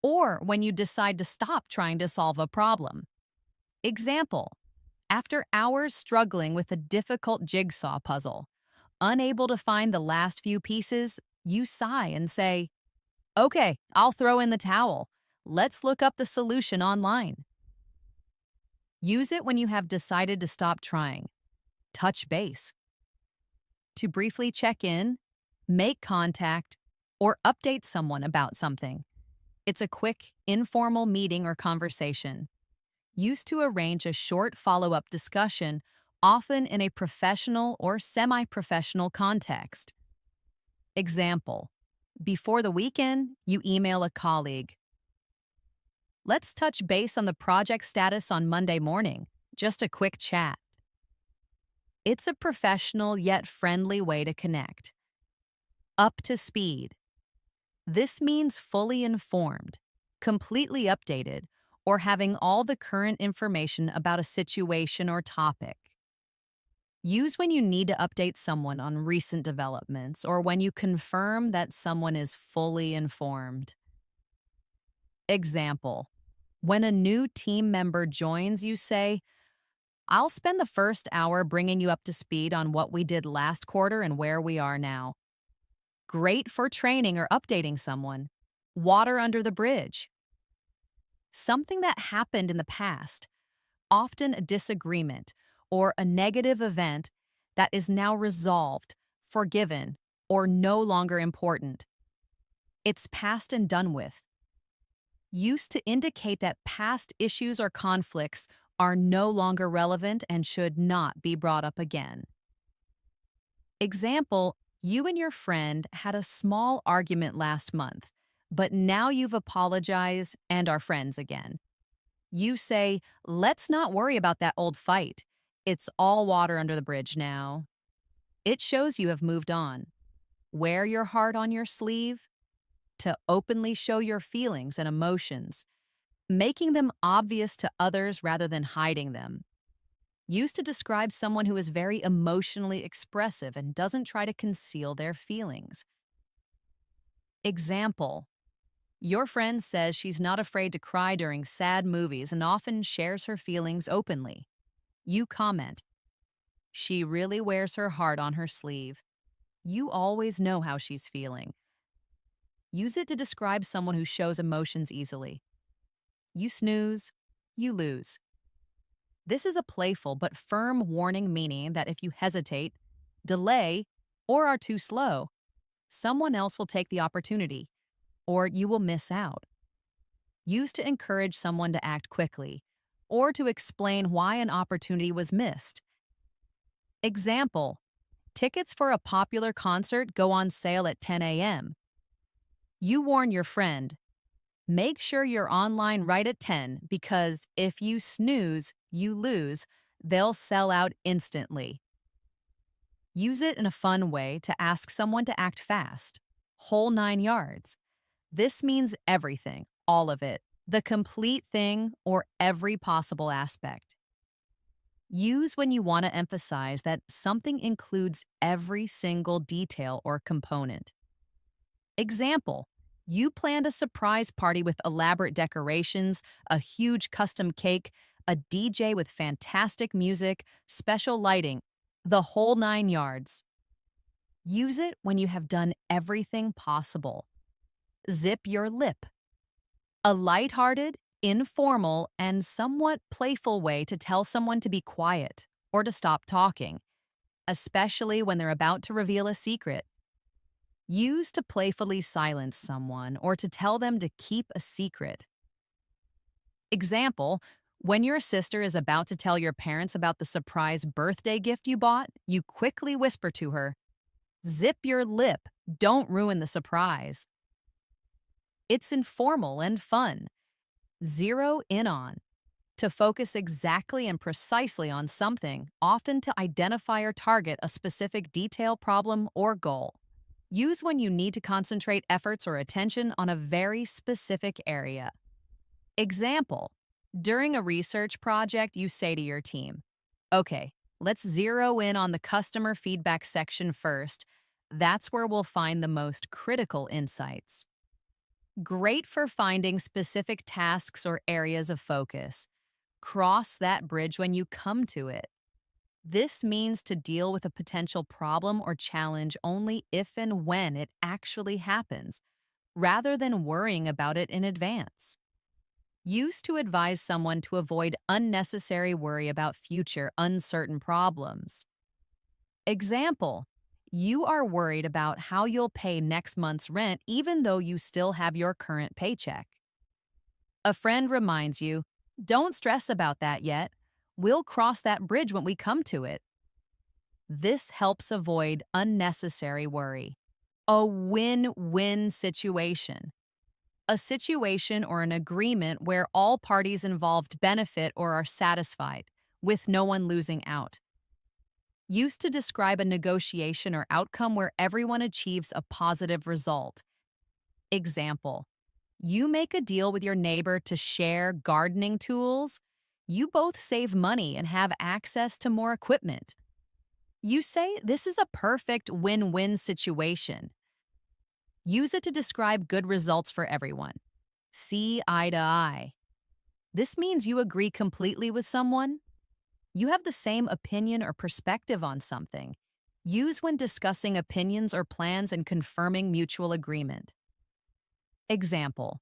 or when you decide to stop trying to solve a problem. Example, after hours struggling with a difficult jigsaw puzzle, unable to find the last few pieces, you sigh and say, okay, I'll throw in the towel. Let's look up the solution online. Use it when you have decided to stop trying. Touch base. To briefly check in, make contact, or update someone about something. It's a quick, informal meeting or conversation. Used to arrange a short follow-up discussion, often in a professional or semi-professional context. Example, before the weekend, you email a colleague. Let's touch base on the project status on Monday morning. Just a quick chat. It's a professional yet friendly way to connect. Up to speed. This means fully informed, completely updated, or having all the current information about a situation or topic. Use when you need to update someone on recent developments or when you confirm that someone is fully informed. Example, when a new team member joins, you say, I'll spend the first hour bringing you up to speed on what we did last quarter and where we are now. Great for training or updating someone. Water under the bridge. Something that happened in the past, often a disagreement or a negative event that is now resolved, forgiven, or no longer important. It's past and done with. Used to indicate that past issues or conflicts are no longer relevant and should not be brought up again. Example, you and your friend had a small argument last month, but now you've apologized and are friends again. You say, let's not worry about that old fight. It's all water under the bridge now. It shows you have moved on. Wear your heart on your sleeve. To openly show your feelings and emotions, making them obvious to others rather than hiding them. Used to describe someone who is very emotionally expressive and doesn't try to conceal their feelings. Example, your friend says she's not afraid to cry during sad movies and often shares her feelings openly. You comment, she really wears her heart on her sleeve. You always know how she's feeling. Use it to describe someone who shows emotions easily. You snooze, you lose. This is a playful but firm warning, meaning that if you hesitate, delay, or are too slow, someone else will take the opportunity, or you will miss out. Used to encourage someone to act quickly, or to explain why an opportunity was missed. Example: tickets for a popular concert go on sale at 10 a.m. You warn your friend, make sure you're online right at 10 because if you snooze, you lose. They'll sell out instantly. Use it in a fun way to ask someone to act fast. Whole 9 yards. This means everything, all of it, the complete thing, or every possible aspect. Use when you want to emphasize that something includes every single detail or component. Example: you planned a surprise party with elaborate decorations, a huge custom cake, a DJ with fantastic music, special lighting, the whole 9 yards. Use it when you have done everything possible. Zip your lip. A lighthearted, informal, and somewhat playful way to tell someone to be quiet or to stop talking, especially when they're about to reveal a secret. Use to playfully silence someone or to tell them to keep a secret. Example: when your sister is about to tell your parents about the surprise birthday gift you bought, you quickly whisper to her, zip your lip, don't ruin the surprise. It's informal and fun. Zero in on. To focus exactly and precisely on something, often to identify or target a specific detail, problem, or goal. Use when you need to concentrate efforts or attention on a very specific area. Example: during a research project, you say to your team, okay, let's zero in on the customer feedback section first. That's where we'll find the most critical insights. Great for finding specific tasks or areas of focus. Cross that bridge when you come to it. This means to deal with a potential problem or challenge only if and when it actually happens, rather than worrying about it in advance. Used to advise someone to avoid unnecessary worry about future uncertain problems. Example: you are worried about how you'll pay next month's rent even though you still have your current paycheck. A friend reminds you, don't stress about that yet. We'll cross that bridge when we come to it. This helps avoid unnecessary worry. A win-win situation. A situation or an agreement where all parties involved benefit or are satisfied, with no one losing out. Used to describe a negotiation or outcome where everyone achieves a positive result. Example: you make a deal with your neighbor to share gardening tools. You both save money and have access to more equipment. You say this is a perfect win-win situation. Use it to describe good results for everyone. See eye to eye. This means you agree completely with someone. You have the same opinion or perspective on something. Use when discussing opinions or plans and confirming mutual agreement. Example: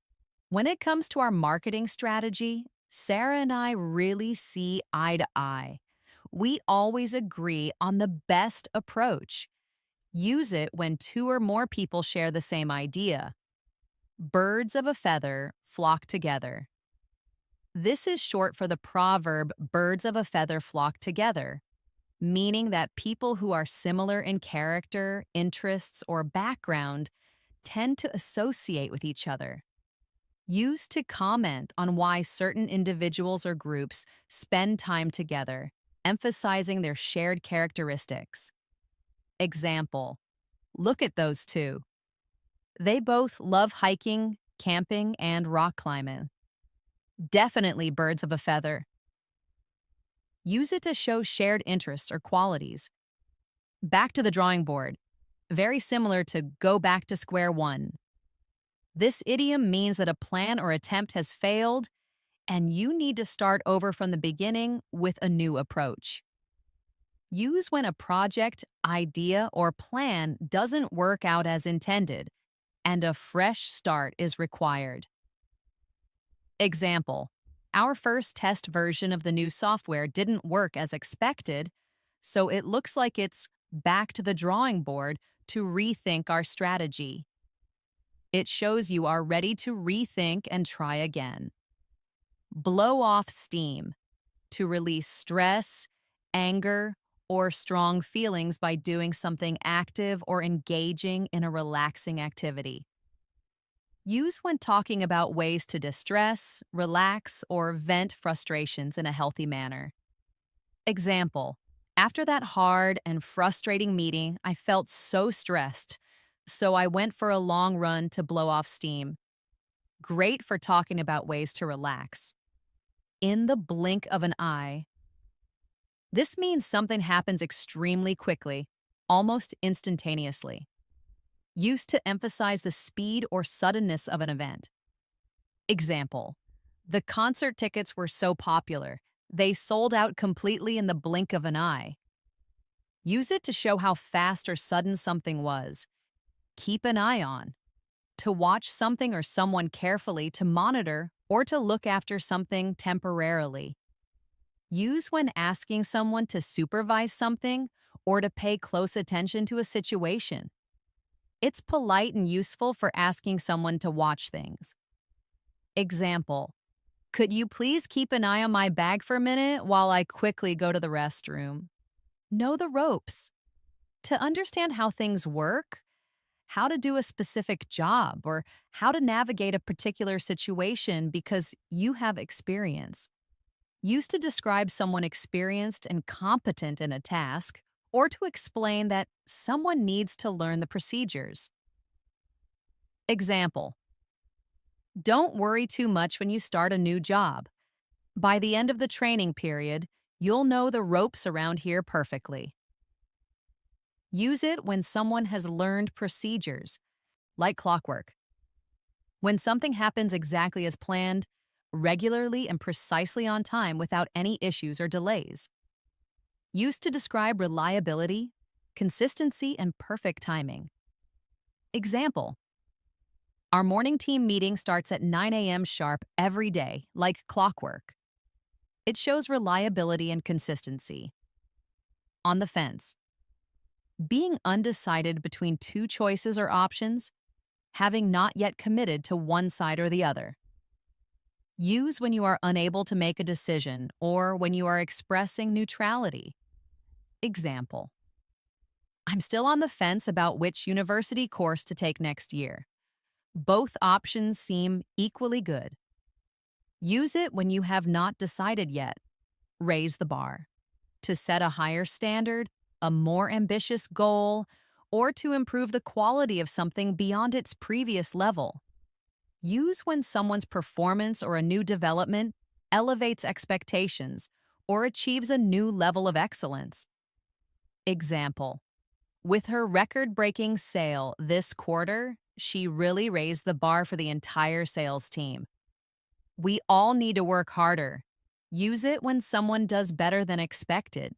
when it comes to our marketing strategy, Sarah and I really see eye to eye. We always agree on the best approach. Use it when two or more people share the same idea. Birds of a feather flock together. This is short for the proverb, birds of a feather flock together, meaning that people who are similar in character, interests, or background tend to associate with each other. Used to comment on why certain individuals or groups spend time together, emphasizing their shared characteristics. Example: look at those two. They both love hiking, camping, and rock climbing. Definitely birds of a feather. Use it to show shared interests or qualities. Back to the drawing board. Very similar to go back to square one. This idiom means that a plan or attempt has failed, and you need to start over from the beginning with a new approach. Use when a project, idea, or plan doesn't work out as intended, and a fresh start is required. Example: our first test version of the new software didn't work as expected, so it looks like it's back to the drawing board to rethink our strategy. It shows you are ready to rethink and try again. Blow off steam. to release stress, anger, or strong feelings by doing something active or engaging in a relaxing activity. Use when talking about ways to distress, relax, or vent frustrations in a healthy manner. Example: after that hard and frustrating meeting, I felt so stressed, so I went for a long run to blow off steam. Great for talking about ways to relax. In the blink of an eye. This means something happens extremely quickly, almost instantaneously. Used to emphasize the speed or suddenness of an event. Example: the concert tickets were so popular, they sold out completely in the blink of an eye. Use it to show how fast or sudden something was. Keep an eye on. To watch something or someone carefully, to monitor, or to look after something temporarily. Use when asking someone to supervise something or to pay close attention to a situation. It's polite and useful for asking someone to watch things. Example: could you please keep an eye on my bag for a minute while I quickly go to the restroom? Know the ropes. To understand how things work, how to do a specific job, or how to navigate a particular situation because you have experience. Used to describe someone experienced and competent in a task, or to explain that someone needs to learn the procedures. Example: don't worry too much when you start a new job. By the end of the training period, you'll know the ropes around here perfectly. Use it when someone has learned procedures, like clockwork. When something happens exactly as planned, regularly and precisely on time without any issues or delays. Used to describe reliability, consistency, and perfect timing. Example: our morning team meeting starts at 9 a.m. sharp every day, like clockwork. It shows reliability and consistency. On the fence. Being undecided between two choices or options, having not yet committed to one side or the other. Use when you are unable to make a decision or when you are expressing neutrality. Example: I'm still on the fence about which university course to take next year. Both options seem equally good. Use it when you have not decided yet. Raise the bar. To set a higher standard, a more ambitious goal, or to improve the quality of something beyond its previous level. Use when someone's performance or a new development elevates expectations or achieves a new level of excellence. Example: with her record-breaking sale this quarter, she really raised the bar for the entire sales team. We all need to work harder. Use it when someone does better than expected.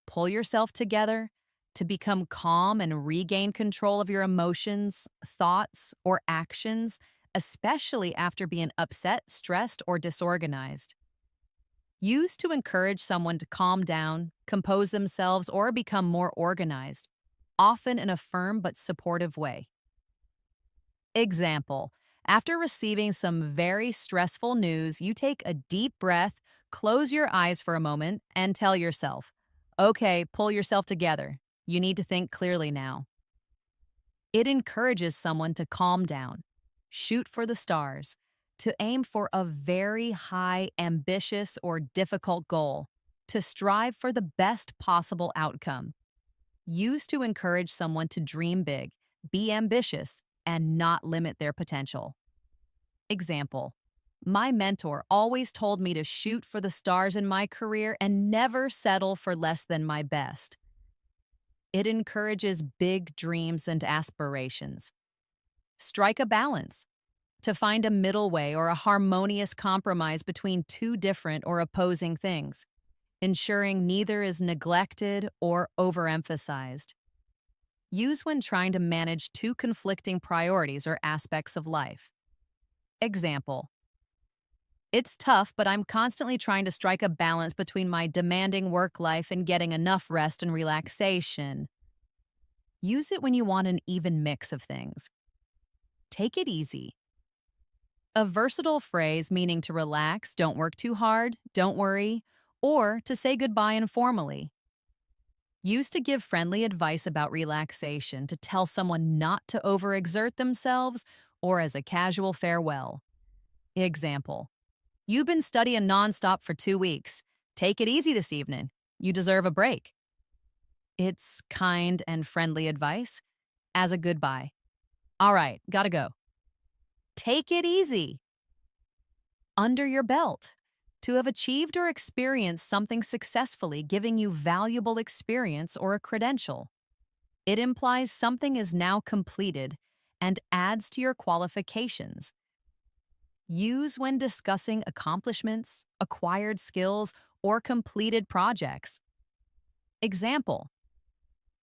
Pull yourself together to become calm and regain control of your emotions, thoughts, or actions, especially after being upset, stressed, or disorganized. Use to encourage someone to calm down, compose themselves, or become more organized, often in a firm but supportive way. Example: after receiving some very stressful news, you take a deep breath, close your eyes for a moment, and tell yourself, okay, pull yourself together. You need to think clearly now. It encourages someone to calm down, shoot for the stars, to aim for a very high, ambitious, or difficult goal, to strive for the best possible outcome. Used to encourage someone to dream big, be ambitious, and not limit their potential. Example: my mentor always told me to shoot for the stars in my career and never settle for less than my best. It encourages big dreams and aspirations. Strike a balance. To find a middle way or a harmonious compromise between two different or opposing things, ensuring neither is neglected or overemphasized. Use when trying to manage two conflicting priorities or aspects of life. Example: it's tough, but I'm constantly trying to strike a balance between my demanding work life and getting enough rest and relaxation. Use it when you want an even mix of things. Take it easy. A versatile phrase meaning to relax, don't work too hard, don't worry, or to say goodbye informally. Use to give friendly advice about relaxation, to tell someone not to overexert themselves, or as a casual farewell. Example: You've been studying nonstop for 2 weeks. Take it easy this evening. You deserve a break. It's kind and friendly advice as a goodbye. All right, gotta go. Take it easy. Under your belt. To have achieved or experienced something successfully, giving you valuable experience or a credential. It implies something is now completed and adds to your qualifications. Use when discussing accomplishments, acquired skills, or completed projects. Example: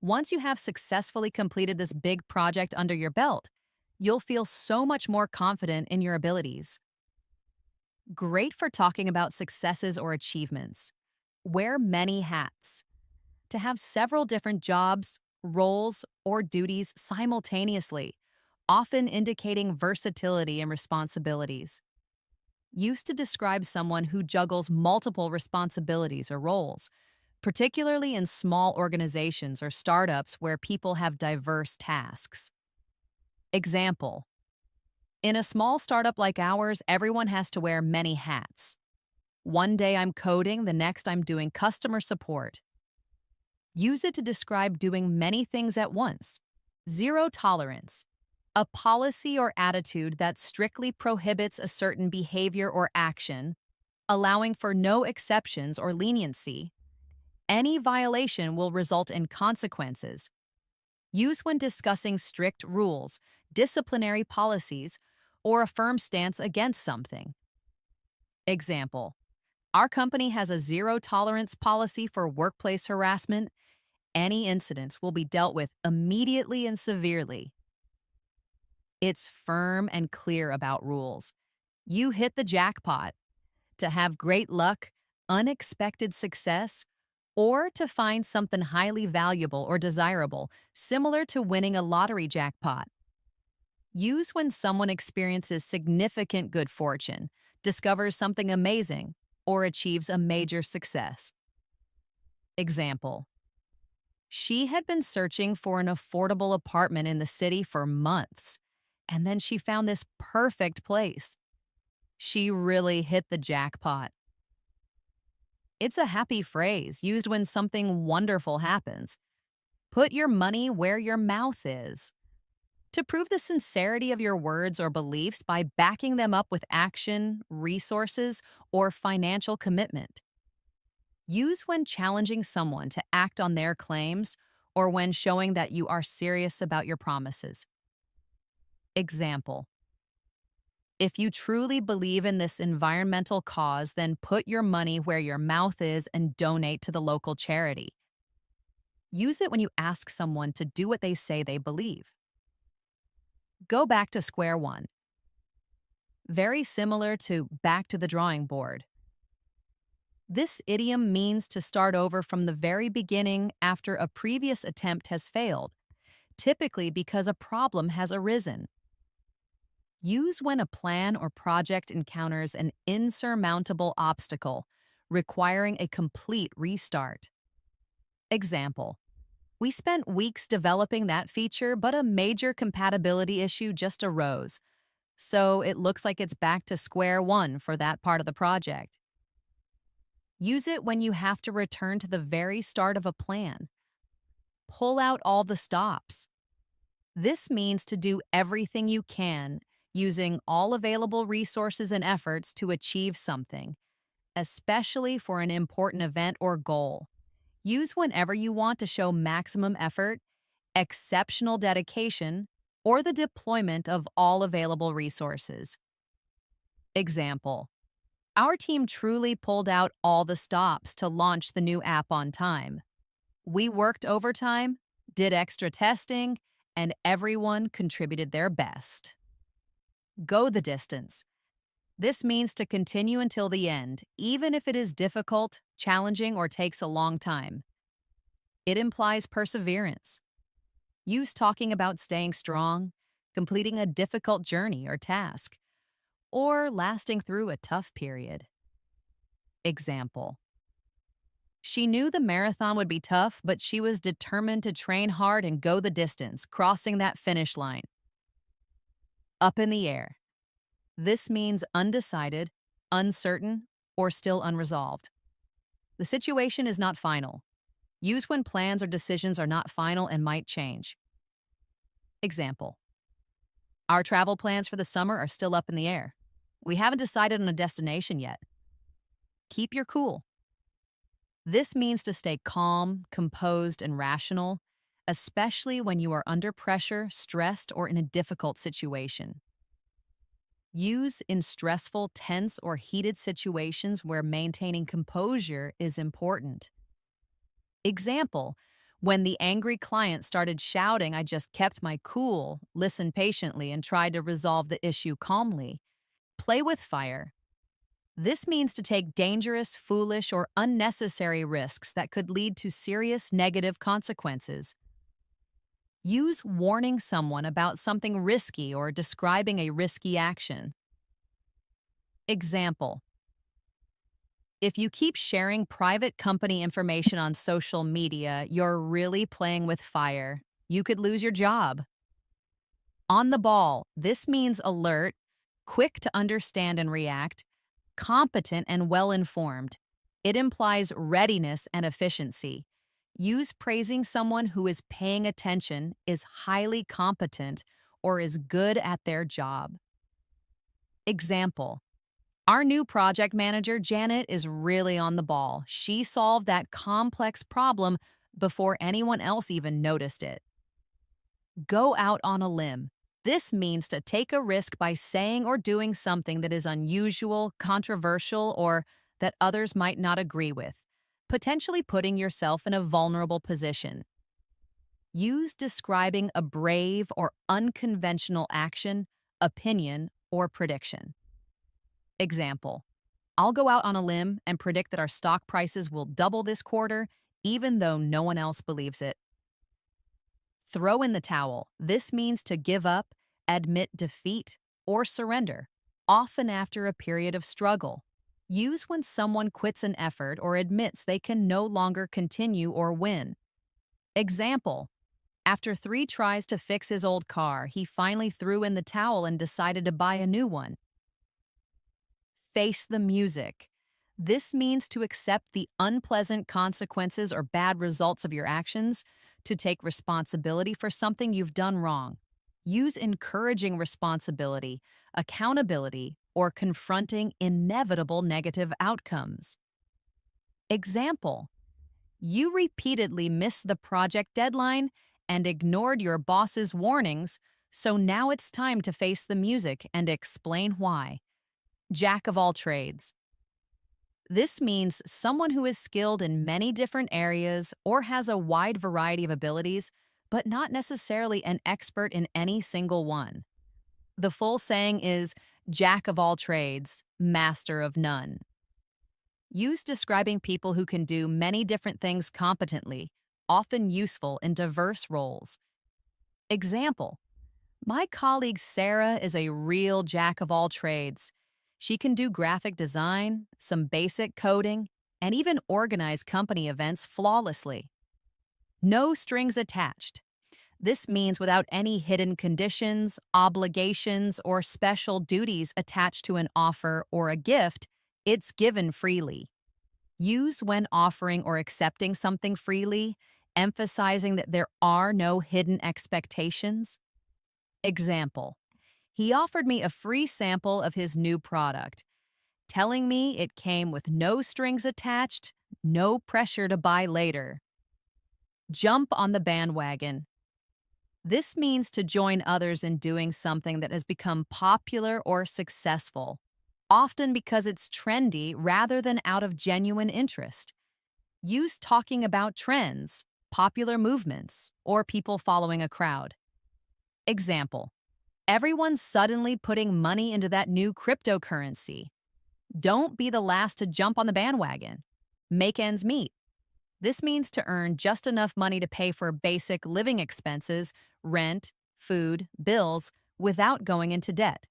Once you have successfully completed this big project under your belt, you'll feel so much more confident in your abilities. Great for talking about successes or achievements. Wear many hats. To have several different jobs, roles, or duties simultaneously, often indicating versatility and responsibilities. Used to describe someone who juggles multiple responsibilities or roles, particularly in small organizations or startups where people have diverse tasks. Example: In a small startup like ours, everyone has to wear many hats. One day I'm coding, the next I'm doing customer support. Use it to describe doing many things at once. Zero tolerance. A policy or attitude that strictly prohibits a certain behavior or action, allowing for no exceptions or leniency. Any violation will result in consequences. Use when discussing strict rules, disciplinary policies, or a firm stance against something. Example: Our company has a zero tolerance policy for workplace harassment. Any incidents will be dealt with immediately and severely. It's firm and clear about rules. You hit the jackpot. To have great luck, unexpected success, or to find something highly valuable or desirable, similar to winning a lottery jackpot. Use when someone experiences significant good fortune, discovers something amazing, or achieves a major success. Example: She had been searching for an affordable apartment in the city for months, and then she found this perfect place. She really hit the jackpot. It's a happy phrase used when something wonderful happens. Put your money where your mouth is. To prove the sincerity of your words or beliefs by backing them up with action, resources, or financial commitment. Use when challenging someone to act on their claims or when showing that you are serious about your promises. Example: If you truly believe in this environmental cause, then put your money where your mouth is and donate to the local charity. Use it when you ask someone to do what they say they believe. Go back to square one. Very similar to back to the drawing board. This idiom means to start over from the very beginning after a previous attempt has failed, typically because a problem has arisen. Use when a plan or project encounters an insurmountable obstacle, requiring a complete restart. Example: We spent weeks developing that feature, but a major compatibility issue just arose, so it looks like it's back to square one for that part of the project. Use it when you have to return to the very start of a plan. Pull out all the stops. This means to do everything you can, using all available resources and efforts to achieve something, especially for an important event or goal. Use whenever you want to show maximum effort, exceptional dedication, or the deployment of all available resources. Example: Our team truly pulled out all the stops to launch the new app on time. We worked overtime, did extra testing, and everyone contributed their best. Go the distance. This means to continue until the end, even if it is difficult, challenging, or takes a long time. It implies perseverance. Use talking about staying strong, completing a difficult journey or task, or lasting through a tough period. Example: She knew the marathon would be tough, but she was determined to train hard and go the distance, crossing that finish line. Up in the air. This means undecided, uncertain, or still unresolved. The situation is not final. Use when plans or decisions are not final and might change. Example: our travel plans for the summer are still up in the air. We haven't decided on a destination yet. Keep your cool. This means to stay calm, composed, and rational, especially when you are under pressure, stressed, or in a difficult situation. Use in stressful, tense, or heated situations where maintaining composure is important. Example: when the angry client started shouting, I just kept my cool, listened patiently, and tried to resolve the issue calmly. Play with fire. This means to take dangerous, foolish, or unnecessary risks that could lead to serious negative consequences. Use warning someone about something risky or describing a risky action. Example: if you keep sharing private company information on social media, you're really playing with fire. You could lose your job. On the ball, this means alert, quick to understand and react, competent and well informed. It implies readiness and efficiency. Use praising someone who is paying attention, is highly competent, or is good at their job. Example: our new project manager, Janet, is really on the ball. She solved that complex problem before anyone else even noticed it. Go out on a limb. This means to take a risk by saying or doing something that is unusual, controversial, or that others might not agree with, potentially putting yourself in a vulnerable position. Use describing a brave or unconventional action, opinion, or prediction. Example: I'll go out on a limb and predict that our stock prices will double this quarter, even though no one else believes it. Throw in the towel. This means to give up, admit defeat, or surrender, often after a period of struggle. Use when someone quits an effort or admits they can no longer continue or win. Example: after 3 tries to fix his old car, he finally threw in the towel and decided to buy a new one. Face the music. This means to accept the unpleasant consequences or bad results of your actions, to take responsibility for something you've done wrong. Use encouraging responsibility, accountability, or confronting inevitable negative outcomes. Example: you repeatedly missed the project deadline and ignored your boss's warnings, so now it's time to face the music and explain why. Jack of all trades. This means someone who is skilled in many different areas or has a wide variety of abilities, but not necessarily an expert in any single one. The full saying is Jack of all trades, master of none. Use describing people who can do many different things competently, often useful in diverse roles. Example: my colleague Sarah is a real jack of all trades. She can do graphic design, some basic coding, and even organize company events flawlessly. No strings attached. This means without any hidden conditions, obligations, or special duties attached to an offer or a gift, it's given freely. Use when offering or accepting something freely, emphasizing that there are no hidden expectations. Example: he offered me a free sample of his new product, telling me it came with no strings attached, no pressure to buy later. Jump on the bandwagon. This means to join others in doing something that has become popular or successful, often because it's trendy rather than out of genuine interest. Use talking about trends, popular movements, or people following a crowd. Example: everyone's suddenly putting money into that new cryptocurrency. Don't be the last to jump on the bandwagon. Make ends meet. This means to earn just enough money to pay for basic living expenses, rent, food, bills, without going into debt.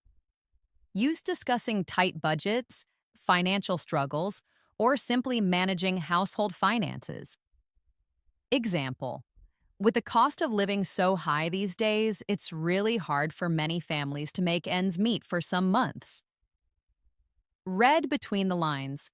Use discussing tight budgets, financial struggles, or simply managing household finances. Example: with the cost of living so high these days, it's really hard for many families to make ends meet for some months. Read between the lines,